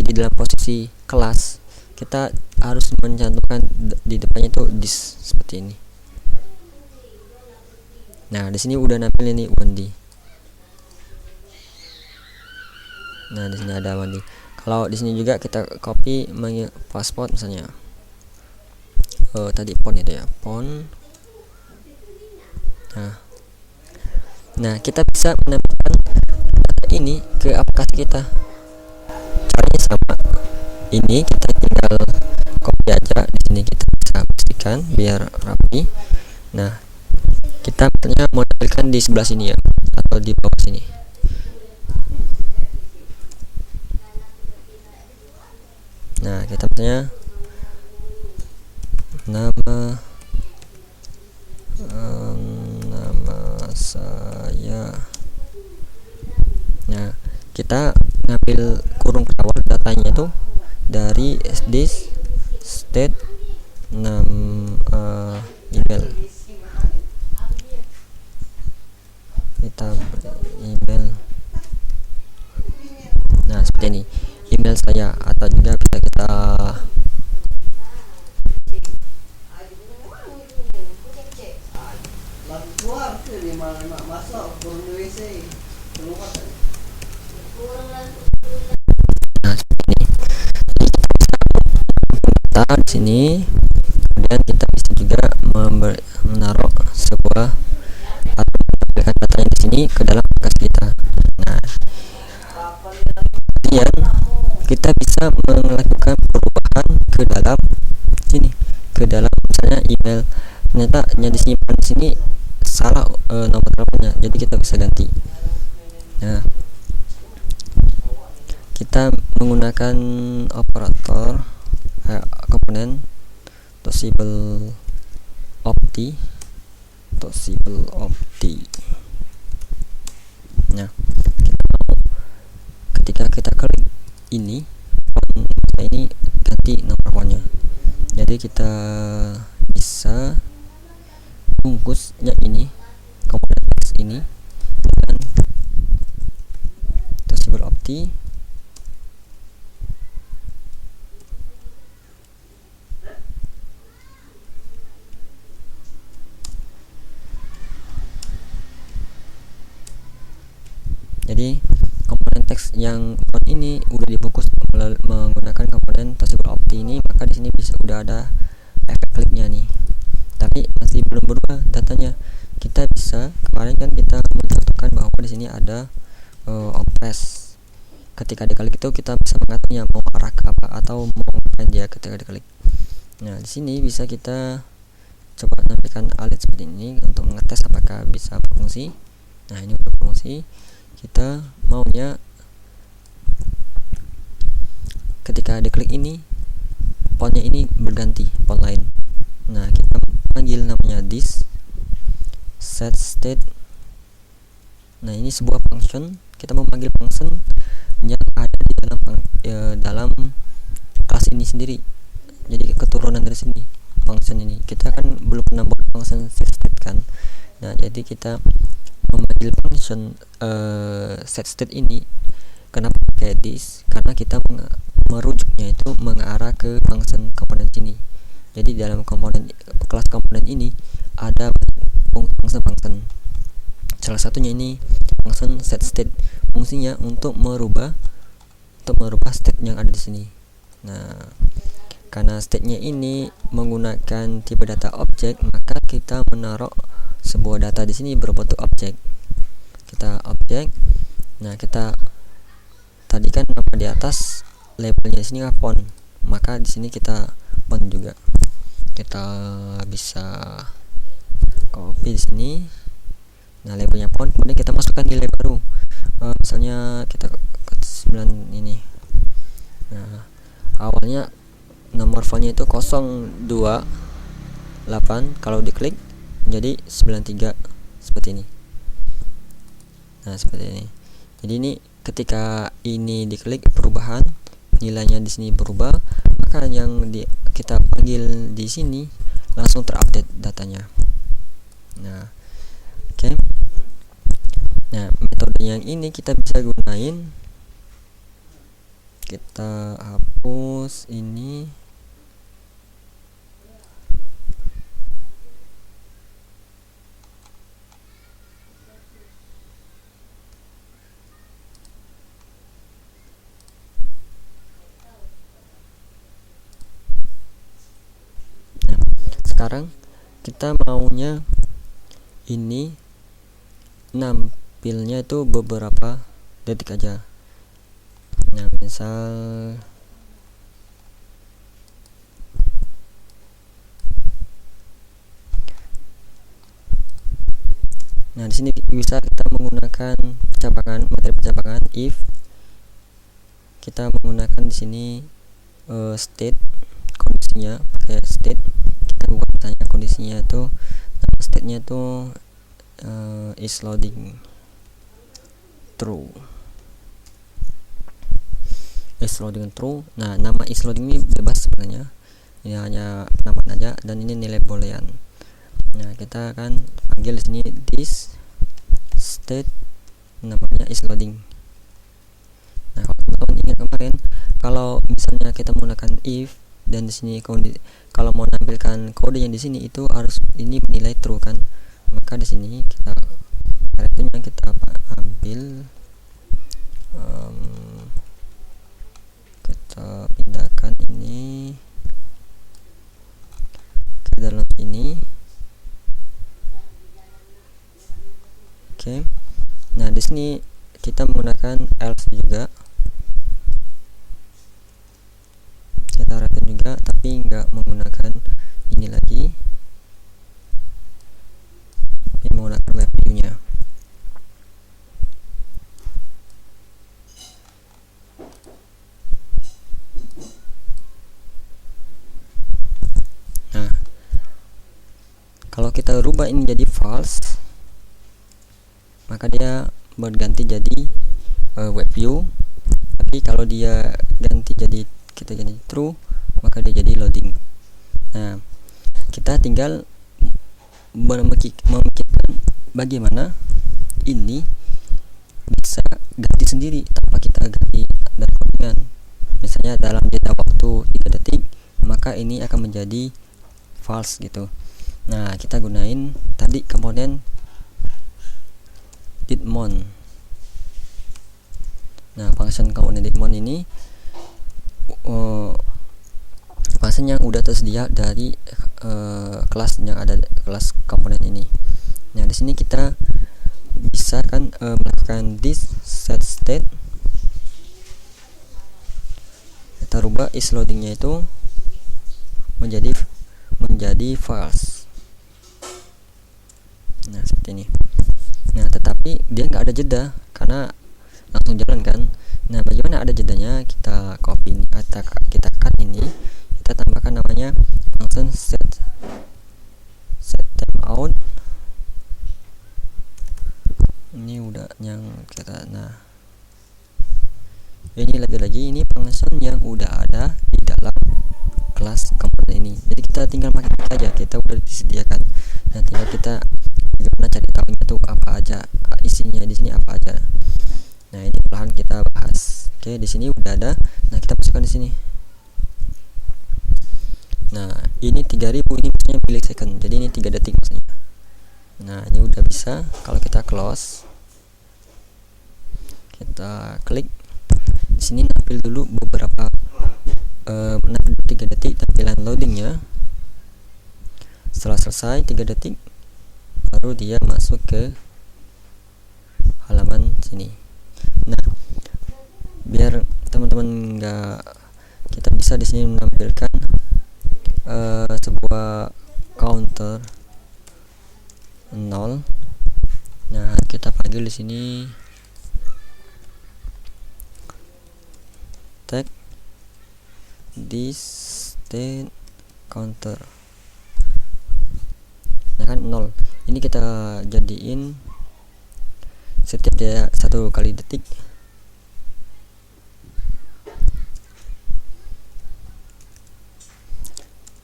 di dalam posisi kelas, kita harus mencantumkan di depannya itu this seperti ini. Nah di sini udah nampil ini Wendy. Nah di sini ada Wendy. Kalau di sini juga kita copy password misalnya. Tadi font itu ya, font. Nah kita bisa menambahkan data ini ke aplikasi kita. Caranya sama. Ini kita tinggal copy aja, di sini kita bisa pastikan biar rapi. Nah kita misalnya mau tampilkan di sebelah sini ya, atau di bawah sini. Nah kita misalnya nama saya. Nah kita ngambil kurung awal datanya itu dari this state email. Kita email. Nah seperti ini email saya, atau juga bisa kita di sini. Kemudian kita bisa juga menaruh sebuah atau menambahkan datanya di sini ke dalam aplikasi kita. Nah kemudian kita bisa melakukan perubahan ke dalam sini, ke dalam misalnya email, ternyata yang disimpan di sini salah nomor teleponnya, jadi kita bisa ganti. Nah kita menggunakan operator komponen tossable opti. ToSibleOpti. Nah, ketika kita klik ini, ini ganti nomor akunnya. Jadi kita bisa bungkusnya ini komponen teks ini dengan ToSibleOpti. Jadi komponen teks yang ini udah dibungkus menggunakan komponen ToSibleOpti ini, maka di sini bisa udah ada efek kliknya nih. Tapi masih belum berubah datanya. Kita bisa, kemarin kan kita mencontohkan bahwa di sini ada ompress. Ketika diklik itu kita bisa mengaturnya mau arah ke apa atau mau ngapain dia ketika diklik. Nah, di sini bisa kita coba tampilkan alit seperti ini untuk mengetes apakah bisa berfungsi. Nah, ini udah berfungsi. Kita maunya ketika diklik ini fontnya ini berganti font lain. Nah, kita panggil namanya this set state. Nah, ini sebuah function. Kita memanggil function yang ada di dalam kelas ini sendiri. Jadi keturunan dari sini function ini. Kita kan belum pernah buat function set state kan. Nah, jadi kita memanggil function set state ini. Kenapa pakai this? Karena kita merujuknya itu mengarah ke function komponen sini. Jadi dalam komponen kelas komponen ini ada function. Salah satunya ini function set state. Fungsinya untuk merubah state yang ada di sini. Nah, karena state-nya ini menggunakan tipe data objek, maka kita menaruh sebuah data di sini berbentuk objek. Kita objek. Nah, kita tadi kan nama di atas labelnya di sini font, maka di sini kita font juga. Kita bisa copy di sini. Nah, labelnya font, kemudian kita masukkan nilai baru. Misalnya kita ke 9 ini. Nah, awalnya nomor fontnya itu 028, kalau diklik jadi 93 seperti ini. Nah, seperti ini. Jadi ini ketika ini diklik perubahan nilainya di sini berubah, maka yang kita panggil di sini langsung terupdate datanya. Nah, oke. Nah, metode yang ini kita bisa gunain. Kita hapus ini. Nah, sekarang kita maunya ini nampilnya itu beberapa detik aja. Nah, misal di sini bisa kita menggunakan materi pencabangan if. Kita menggunakan di sini state, kondisinya pakai state. Kita buat misalnya kondisinya itu nama state-nya itu is loading true. Is loading true. Nah, nama is loading ini bebas sebenarnya. Ini hanya penamaan aja dan ini nilai boolean. Nah, kita akan panggil di sini this state, namanya is loading. Nah, kalau teman-teman ingat kemarin, kalau misalnya kita menggunakan if dan di sini kalau mau menampilkan kodenya di sini itu harus ini bernilai true kan. Maka di sini kita ambil kita pindahkan ini ke dalam ini. Oke. Nah, di sini kita menggunakan else juga. Kita return juga, tapi nggak menggunakan ini lagi. Ini menggunakan web view-nya. Kalau kita rubah ini jadi false, maka dia berganti jadi web view. Tapi kalau dia kita ganti true, maka dia jadi loading. Nah, kita tinggal memikirkan bagaimana ini bisa ganti sendiri tanpa kita ganti dan codingan. Misalnya dalam jeda waktu 3 detik, maka ini akan menjadi false gitu. Nah, kita gunain tadi komponen didmon. Nah, function komponen didmon ini function yang udah tersedia dari kelas yang ada, kelas komponen ini. Nah, di sini kita bisa kan melakukan this set state. Kita rubah is loadingnya itu menjadi false. Nah, seperti ini. Nah, tetapi dia nggak ada jeda karena langsung jalan kan. Nah, bagaimana ada jedanya? Kita copy ini, kita cut ini, kita tambahkan namanya function set timeout. Ini udah yang kita, nah ini lagi-lagi ini function yang udah ada di dalam kelas komponen ini. Jadi kita tinggal pakai aja, kita udah disediakan. Nah, tinggal kita gimana cari tahu itu apa aja, isinya di sini apa aja. Nah, ini perlahan kita bahas. Oke, di sini udah ada. Nah, kita masukkan di sini. Nah, ini 3000, ini maksudnya millisecond. Jadi ini 3 detik maksudnya. Nah, ini udah bisa. Kalau kita close, kita klik di sini, nampil dulu beberapa nampil 3 detik tampilan loadingnya. Setelah selesai 3 detik, baru dia masuk ke halaman sini. Nah, biar teman-teman kita bisa di sini menampilkan sebuah counter 0. Nah, kita panggil di sini tag this state counter. Nah, kan 0. Ini kita jadiin setiap dia 1 kali detik.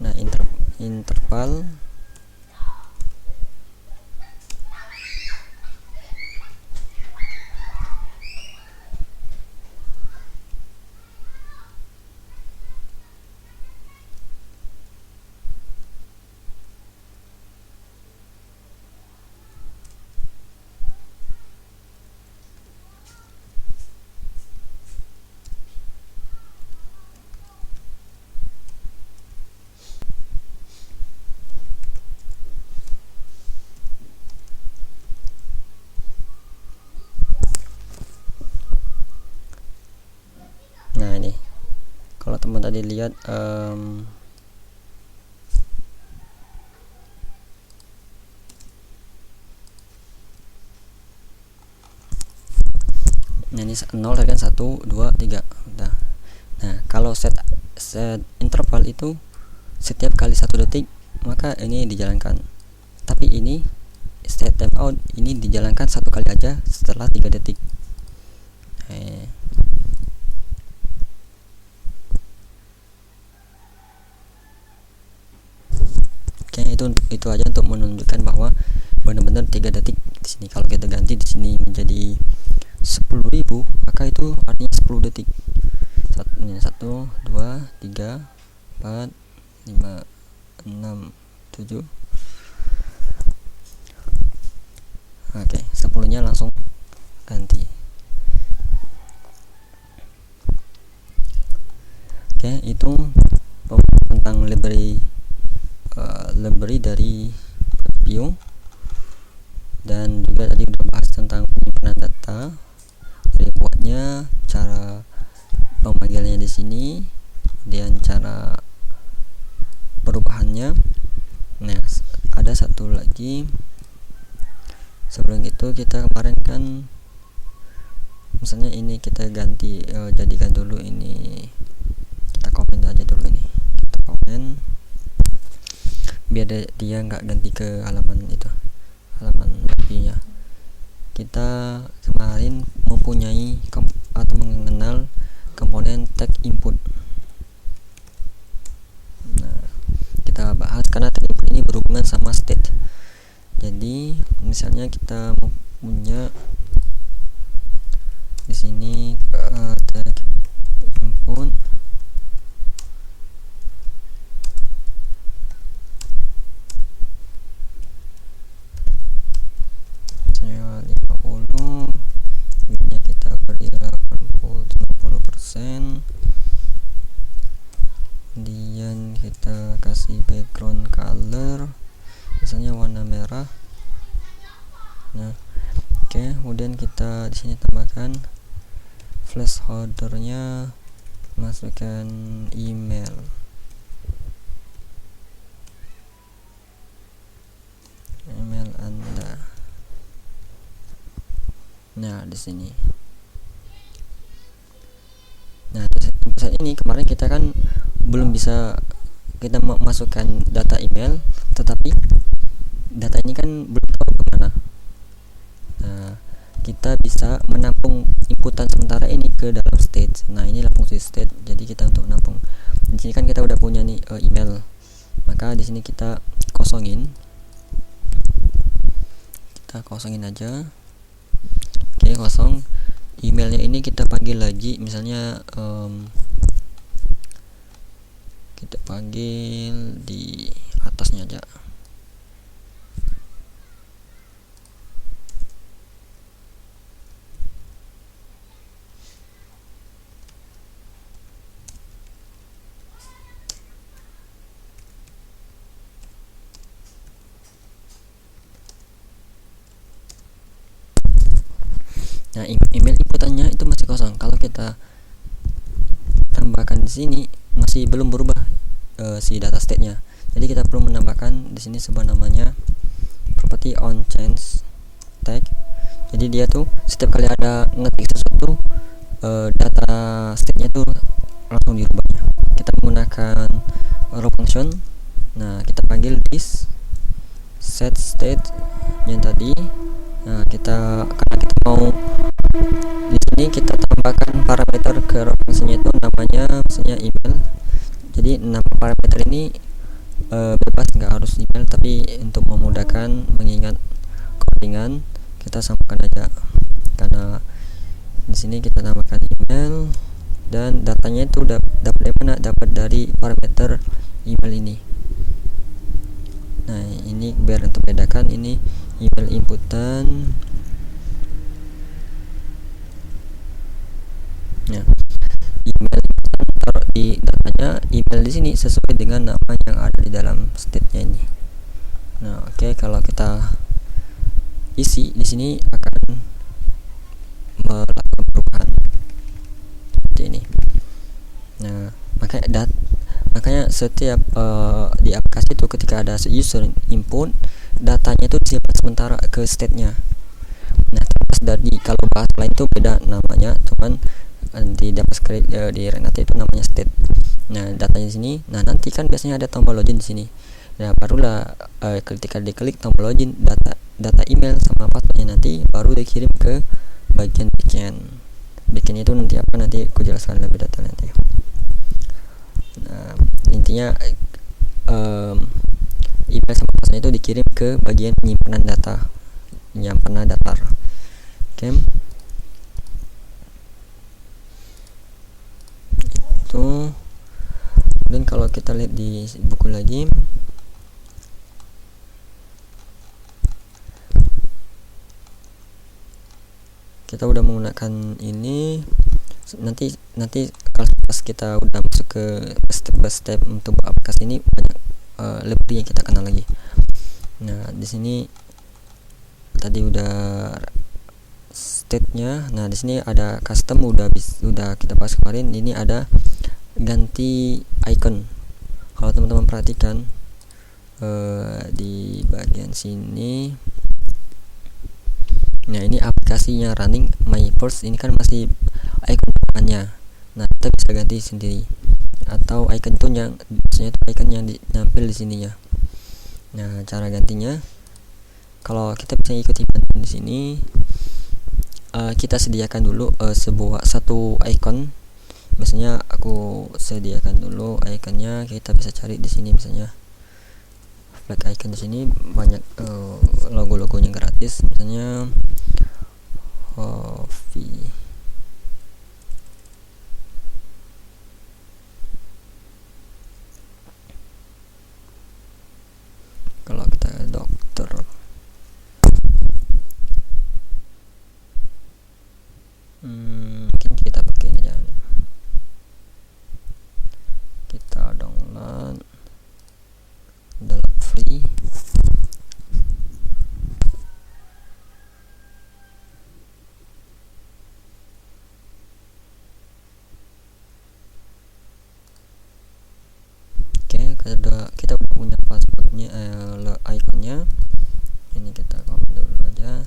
Nah, interval Nah, ini kalau teman tadi lihat nah, ini 0 kan 1 2 3 udah. Nah, kalau set interval itu setiap kali 1 detik, maka ini dijalankan. Tapi ini set timeout ini dijalankan 1 kali aja setelah 3 detik. Oke, itu aja untuk menunjukkan bahwa benar-benar 3 detik di sini. Kalau kita ganti di sini menjadi 10.000, maka itu artinya 10 detik. 1 2 3 4 5 6 7. Oke, 10-nya langsung ganti. Oke, itu tentang library dari view, dan juga tadi udah bahas tentang penyimpanan data dari buatnya, cara pemanggilnya di sini, kemudian cara perubahannya. Nah, ada satu lagi sebelum itu. Kita kemarin kan misalnya ini kita ganti, jadikan dulu ini, kita komen aja dulu ini, kita komen biar dia nggak ganti ke halaman itu, halaman webnya. Kita kemarin mempunyai atau mengenal komponen tag input. Nah, kita bahas karena tag input ini berhubungan sama state. Jadi misalnya kita punya di sini tag input saya 50, widthnya kita beri 90%, kemudian kita kasih background color misalnya warna merah. Nah, oke, kemudian kita di sini tambahkan placeholder-nya, masukkan email. Anda. Nah, di sini. Nah, saat ini kemarin kita kan belum bisa kita masukkan data email, tetapi data ini kan belum tahu kemana. Nah, kita bisa menampung inputan sementara ini ke dalam state. Nah, inilah fungsi state. Jadi kita untuk menampung. Di sini kan kita udah punya nih email. Maka di sini kita kosongin. Kita kosongin aja. Oke, kosong. Emailnya ini kita panggil lagi, misalnya kita panggil di atasnya aja. Nah, email inputannya itu masih kosong. Kalau kita tambahkan di sini masih belum berubah si data state-nya. Jadi kita perlu menambahkan di sini sebuah namanya property on change tag. Jadi dia tuh setiap kali ada ngetik sesuatu data state-nya tuh langsung dirubahnya. Kita menggunakan raw function. Nah, kita panggil this set state yang tadi. Nah, karena kita mau di sini kita tambahkan parameter ke raw function-nya itu namanya misalnya email. Jadi nama parameter ini bebas, nggak harus email, tapi untuk memudahkan mengingat codingan kita samakan aja. Karena di sini kita tambahkan email dan datanya itu dapat dari mana? Dapat dari parameter email ini. Nah, ini biar untuk bedakan, ini email inputan. Nah, email inputan taruh di datanya email di sini sesuai dengan nama yang ada di dalam state-nya ini. Nah, oke, kalau kita isi di sini akan melakukan perubahan seperti ini. Nah, makanya setiap di aplikasi itu ketika ada user input, datanya itu disimpan sementara ke state-nya. Nah, terlepas dari kalau bahasa lain itu beda namanya, cuman di JavaScript di React itu namanya state. Nah, datanya di sini. Nah, nanti kan biasanya ada tombol login di sini. Nah, barulah ketika diklik tombol login, data email sama passwordnya nanti baru dikirim ke bagian backend itu nanti apa, nanti aku jelaskan lebih detail nanti. Nah, intinya email sama passwordnya itu dikirim ke bagian penyimpanan data yang pernah datar. Oke. Dan kalau kita lihat di buku lagi, kita udah menggunakan ini. Nanti kalau pas kita udah masuk ke step by step untuk aplikasi ini, banyak lebih yang kita kenal lagi. Nah, di sini tadi udah state-nya. Nah, di sini ada custom udah kita bahas kemarin. Ini ada ganti icon. Kalau teman-teman perhatikan di bagian sini, nah ini aplikasinya running my first, ini kan masih icon depannya. Nah, kita bisa ganti sendiri, atau icon itu yang biasanya itu icon yang ditampil di sininya. Nah, cara gantinya kalau kita bisa ikuti panduan di sini, kita sediakan dulu satu icon. Misalnya aku sediakan dulu iconnya, kita bisa cari di sini misalnya flag icon. Di sini banyak logo-logonya gratis, misalnya Hovi. Kalau kita dokter, mungkin kita pakai ini aja. Kita download, free. Kita udah punya passwordnya, iconnya. Ini kita copy dulu aja.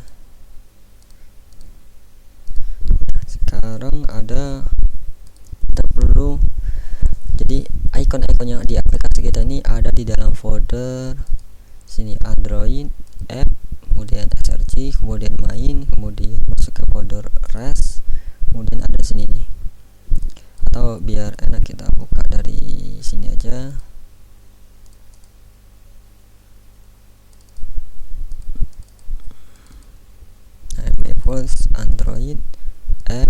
Nah, sekarang kita perlu, jadi icon-iconnya di aplikasi kita ini ada di dalam folder sini, Android app, kemudian SRC, kemudian main, kemudian masuk ke folder rest, kemudian ada sini nih. Atau biar enak kita buka dari sini aja. Android app,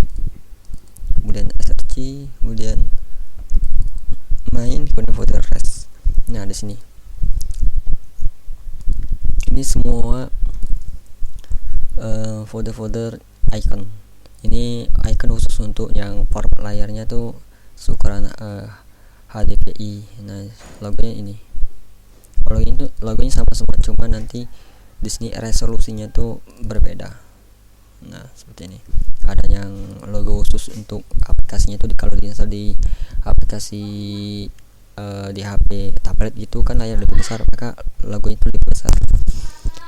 kemudian SRC, kemudian main, kemudian folder rest. Nah, di sini ini semua folder-folder icon. Ini icon khusus untuk yang format layarnya tuh ukuran HDPI. Nah, logonya ini. Logonya sama semua, cuma nanti di sini resolusinya tuh berbeda. Nah, seperti ini. Ada yang logo khusus untuk aplikasinya itu kalau diinstal di aplikasi di HP tablet gitu kan layar lebih besar, maka logonya itu lebih besar.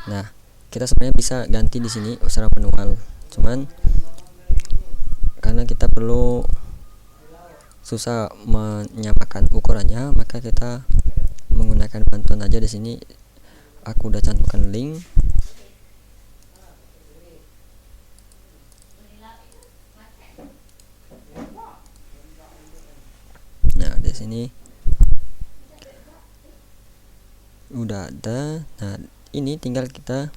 Nah, kita sebenarnya bisa ganti di sini secara manual. Cuman karena kita perlu susah menyamakan ukurannya, maka kita menggunakan bantuan aja. Di sini aku udah cantumkan link. Nah, di sini udah ada. Nah, ini tinggal kita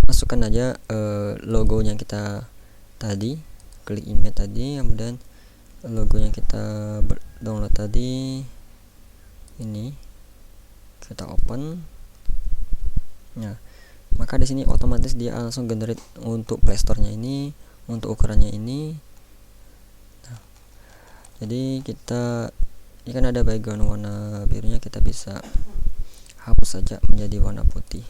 masukkan aja logonya kita tadi, klik image tadi, kemudian logo yang kita download tadi ini kita open. Nah, maka di sini otomatis dia langsung generate untuk playstore-nya ini, untuk ukurannya ini. Nah, jadi ini kan ada background warna birunya, kita bisa hapus saja menjadi warna putih.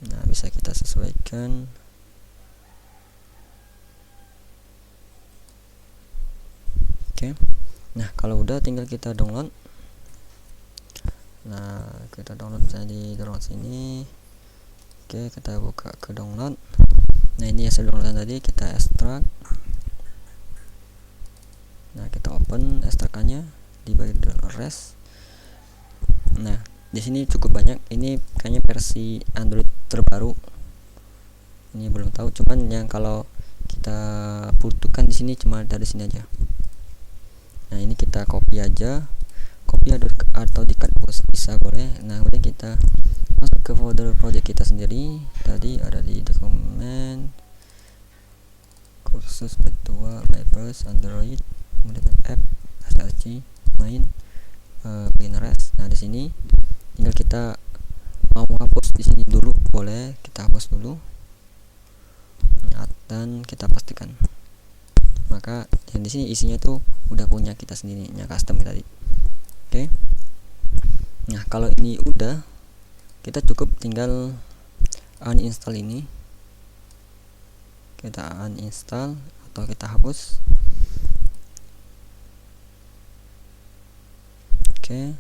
Nah, bisa kita sesuaikan. Oke. Nah, kalau udah tinggal kita download. Nah, kita download misalnya di download sini. Oke, kita buka ke download. Nah, ini yang saya download tadi, kita ekstrak. Nah, kita open ekstrakannya di bagian rest. Nah, di sini cukup banyak. Ini kayaknya versi Android terbaru. Ini belum tahu, cuman yang kalau kita butuhkan di sini cuma dari sini aja. Nah, ini kita copy aja, atau di cut bisa boleh. Nah, kemudian kita masuk ke folder project kita sendiri. Tadi ada di dokumen kursus virtual Mypers Android, kemudian app, SRC, main, beginner rest. Nah, di sini tinggal kita mau hapus di sini dulu, boleh kita hapus dulu. Dan kita pastikan. Maka yang di sini isinya tuh udah punya kita sendiri, yang custom tadi. Oke. Nah, kalau ini udah, kita cukup tinggal uninstall ini. Kita uninstall atau kita hapus. Oke.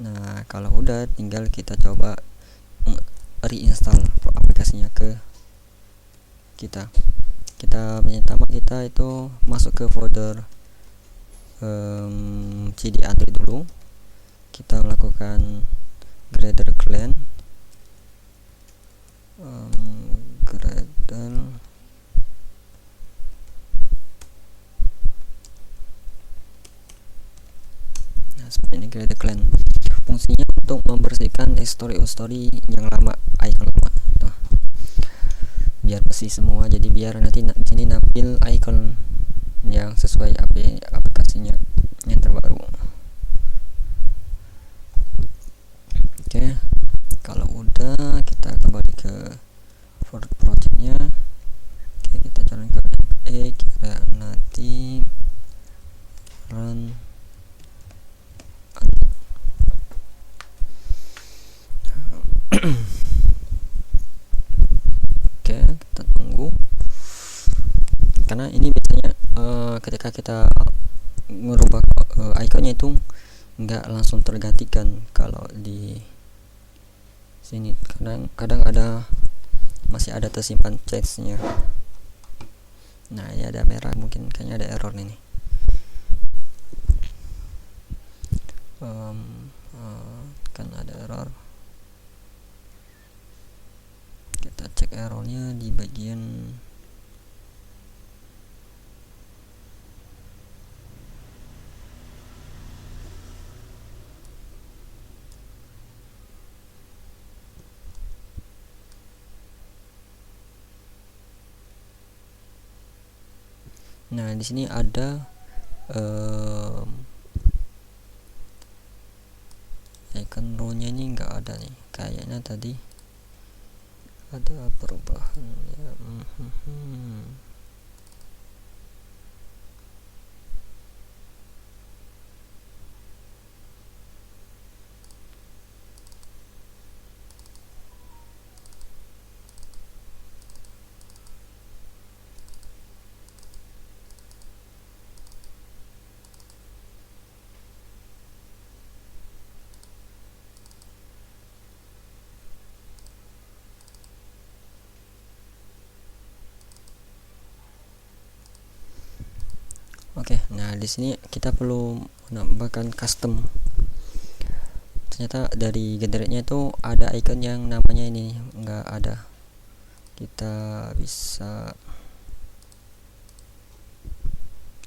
Nah, kalau udah tinggal kita coba reinstall aplikasinya ke kita. kita itu masuk ke folder CD Android dulu. Kita melakukan Gradle clean, Gradle seperti ini. Gradle clean fungsinya untuk membersihkan history yang lama, icon lama tuh, biar bersih semua. Jadi biar nanti di sini nampil icon yang sesuai aplikasinya yang terbaru. Oke, kalau udah kita kembali ke projectnya. Oke, kita jalankan kira nanti run. Oke, kita tunggu karena ini biasanya ketika kita merubah iconnya itu nggak langsung tergantikan. Kalau di sini kadang ada, masih ada tersimpan change-nya. Nah, ini ada merah, mungkin kayaknya ada error ini. Kan ada error. Kita cek errornya di bagian nah di sini ada icon row-nya ini nggak ada nih, kayaknya tadi ada perubahan ya. Oke, nah di sini kita perlu menambahkan custom. Ternyata dari generic-nya itu ada icon yang namanya ini nggak ada. Kita bisa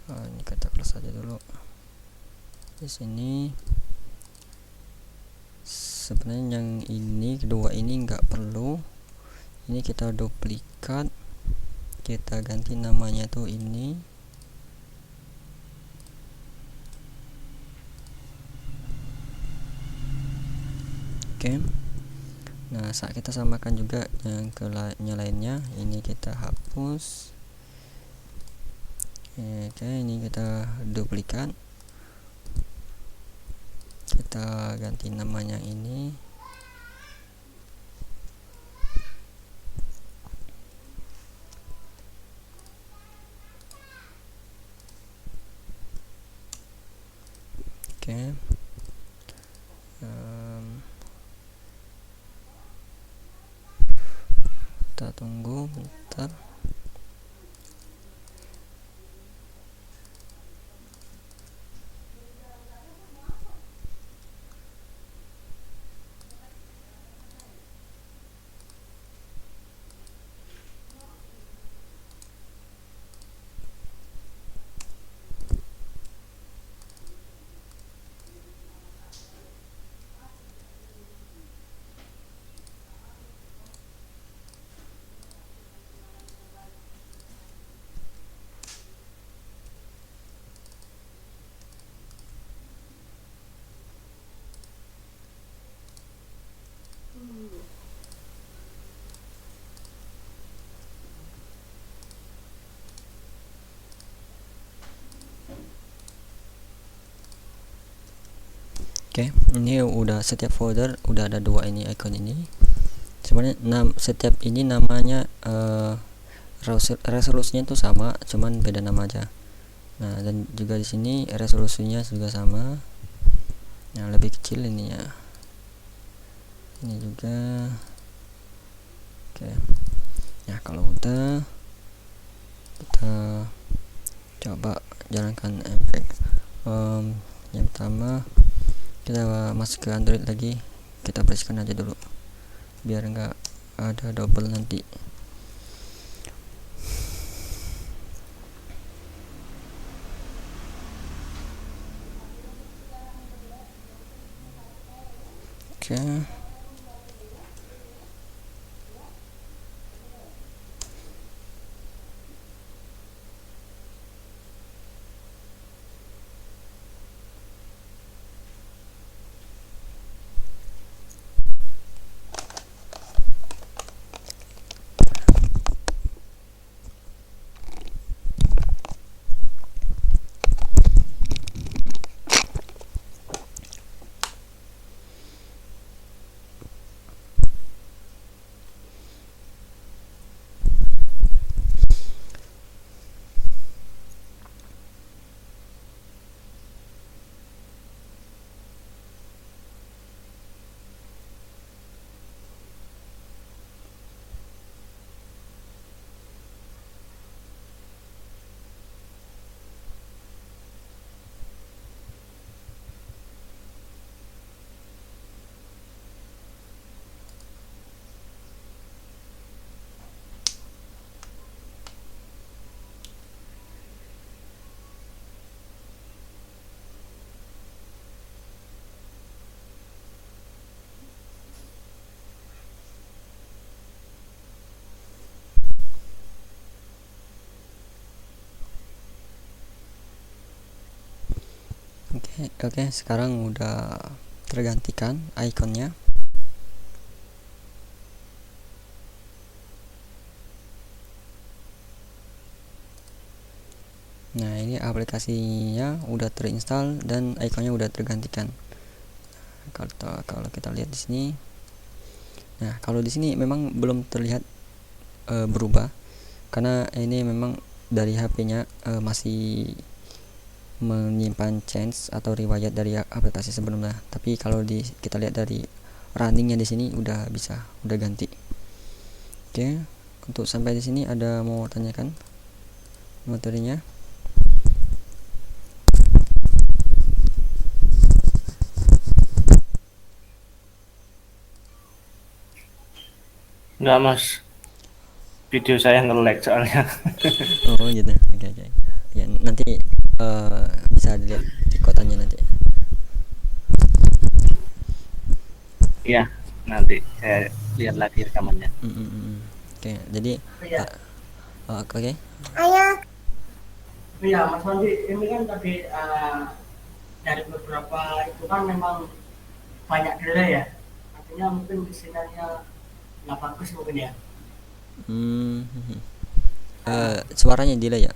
ini kita close aja dulu. Di sini sebenarnya yang ini kedua ini nggak perlu. Ini kita duplikat, kita ganti namanya tuh ini. Oke. Nah, saat kita samakan juga yang lainnya, ini kita hapus. Oke, ini kita duplikat, kita ganti namanya ini. Oke. Kita tunggu bentar. Oke, ini udah setiap folder udah ada dua ini icon ini. Sebenarnya setiap ini namanya resolusinya itu sama, cuman beda nama aja. Nah, dan juga di sini resolusinya juga sama. Nah, lebih kecil ini ya. Ini juga. Oke. Nah, kalau udah Coba jalankan efek. Yang pertama kita masuk ke Android lagi, kita bersihkan aja dulu biar enggak ada double nanti. Oke. Oke, sekarang udah tergantikan ikonnya. Nah, ini aplikasinya udah terinstall dan ikonnya udah tergantikan. Kalau kita lihat di sini, nah kalau di sini memang belum terlihat berubah karena ini memang dari HP-nya masih menyimpan change atau riwayat dari aplikasi sebelumnya. Tapi kalau kita lihat dari runningnya di sini udah ganti. Oke, untuk sampai di sini ada mau tanyakan materinya? Enggak mas, video saya nge-lag soalnya. Oh gitu. Oke. Ya nanti bisa dilihat di kotanya nanti. Iya, nanti saya lihat lagi rekamannya. Oke, jadi Iya. oke. Iya mas Wandi, ini kan tadi dari beberapa itu kan memang banyak delay ya. Artinya mungkin sinyalnya nggak bagus mungkin ya. Suaranya delay ya?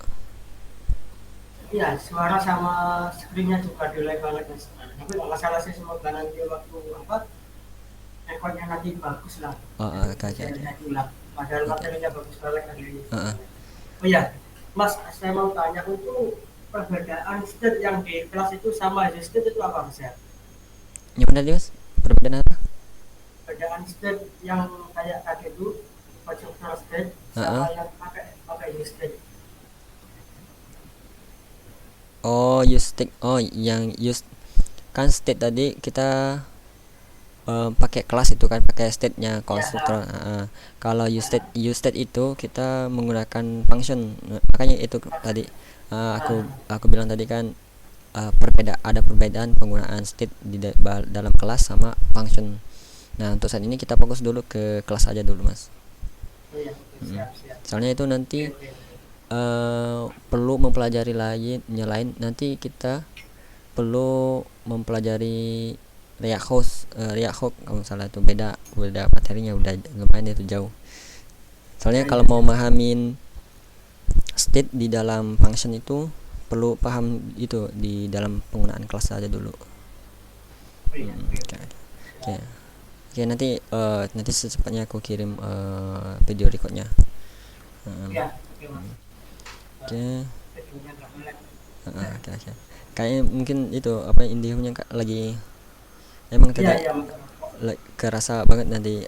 Iya, suara sama screen-nya juga delay banget mas. Tapi nggak masalah sih, semoga nanti waktu apa rekodnya nanti bagus lah. Oke. Saya lihat ulang. Padahal Oke. materinya bagus banget tadi. Uh, Oh iya, Mas, saya mau tanya untuk perbedaan state yang di kelas itu sama aja state itu apa Mas ya? Yang tadi mas, perbedaan apa? Perbedaan state yang kayak tadi itu virtual state sama yang pakai use state. Oh, use state. Oh, yang use kan state tadi kita pakai kelas itu kan, pakai state-nya konstruktor. Kalau use state itu kita menggunakan function. Makanya itu tadi aku bilang tadi kan ada perbedaan penggunaan state di dalam kelas sama function. Nah, untuk saat ini kita fokus dulu ke kelas aja dulu, Mas. Oh iya, siap. Soalnya itu nanti Oke, oke. perlu mempelajari lain nanti kita perlu mempelajari React Hook kalau salah itu beda materinya, udah lumayan itu jauh. Soalnya kalau mau memahamin state di dalam function itu perlu paham itu di dalam penggunaan kelas aja dulu. Oh iya, Oke. Oke, nanti secepatnya aku kirim video recordnya. iya, oke Mas. Oke. Videonya nggak melek. Oke. Kayaknya mungkin itu apa Indihome-nya lagi emang tadi Iya, Mas. kerasa banget nanti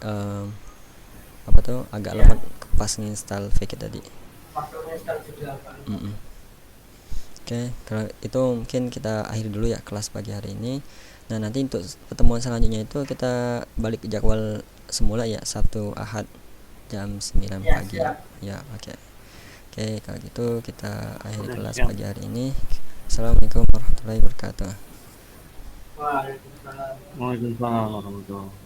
apa tuh agak lemot pas nginstal fake tadi. Masuknya sekarang sudah apa? Mm-mm. Oke, kalau itu mungkin kita akhiri dulu ya kelas pagi hari ini. Nah, nanti untuk pertemuan selanjutnya itu kita balik ke jadwal semula ya, Sabtu Ahad jam 9 Ya, pagi. siap. Ya, oke. Oke, kalau gitu kita akhiri Oke, kelas siap. pagi hari ini. Assalamualaikum warahmatullahi wabarakatuh. Waalaikumsalam. Waalaikumsalam warahmatullahi wabarakatuh.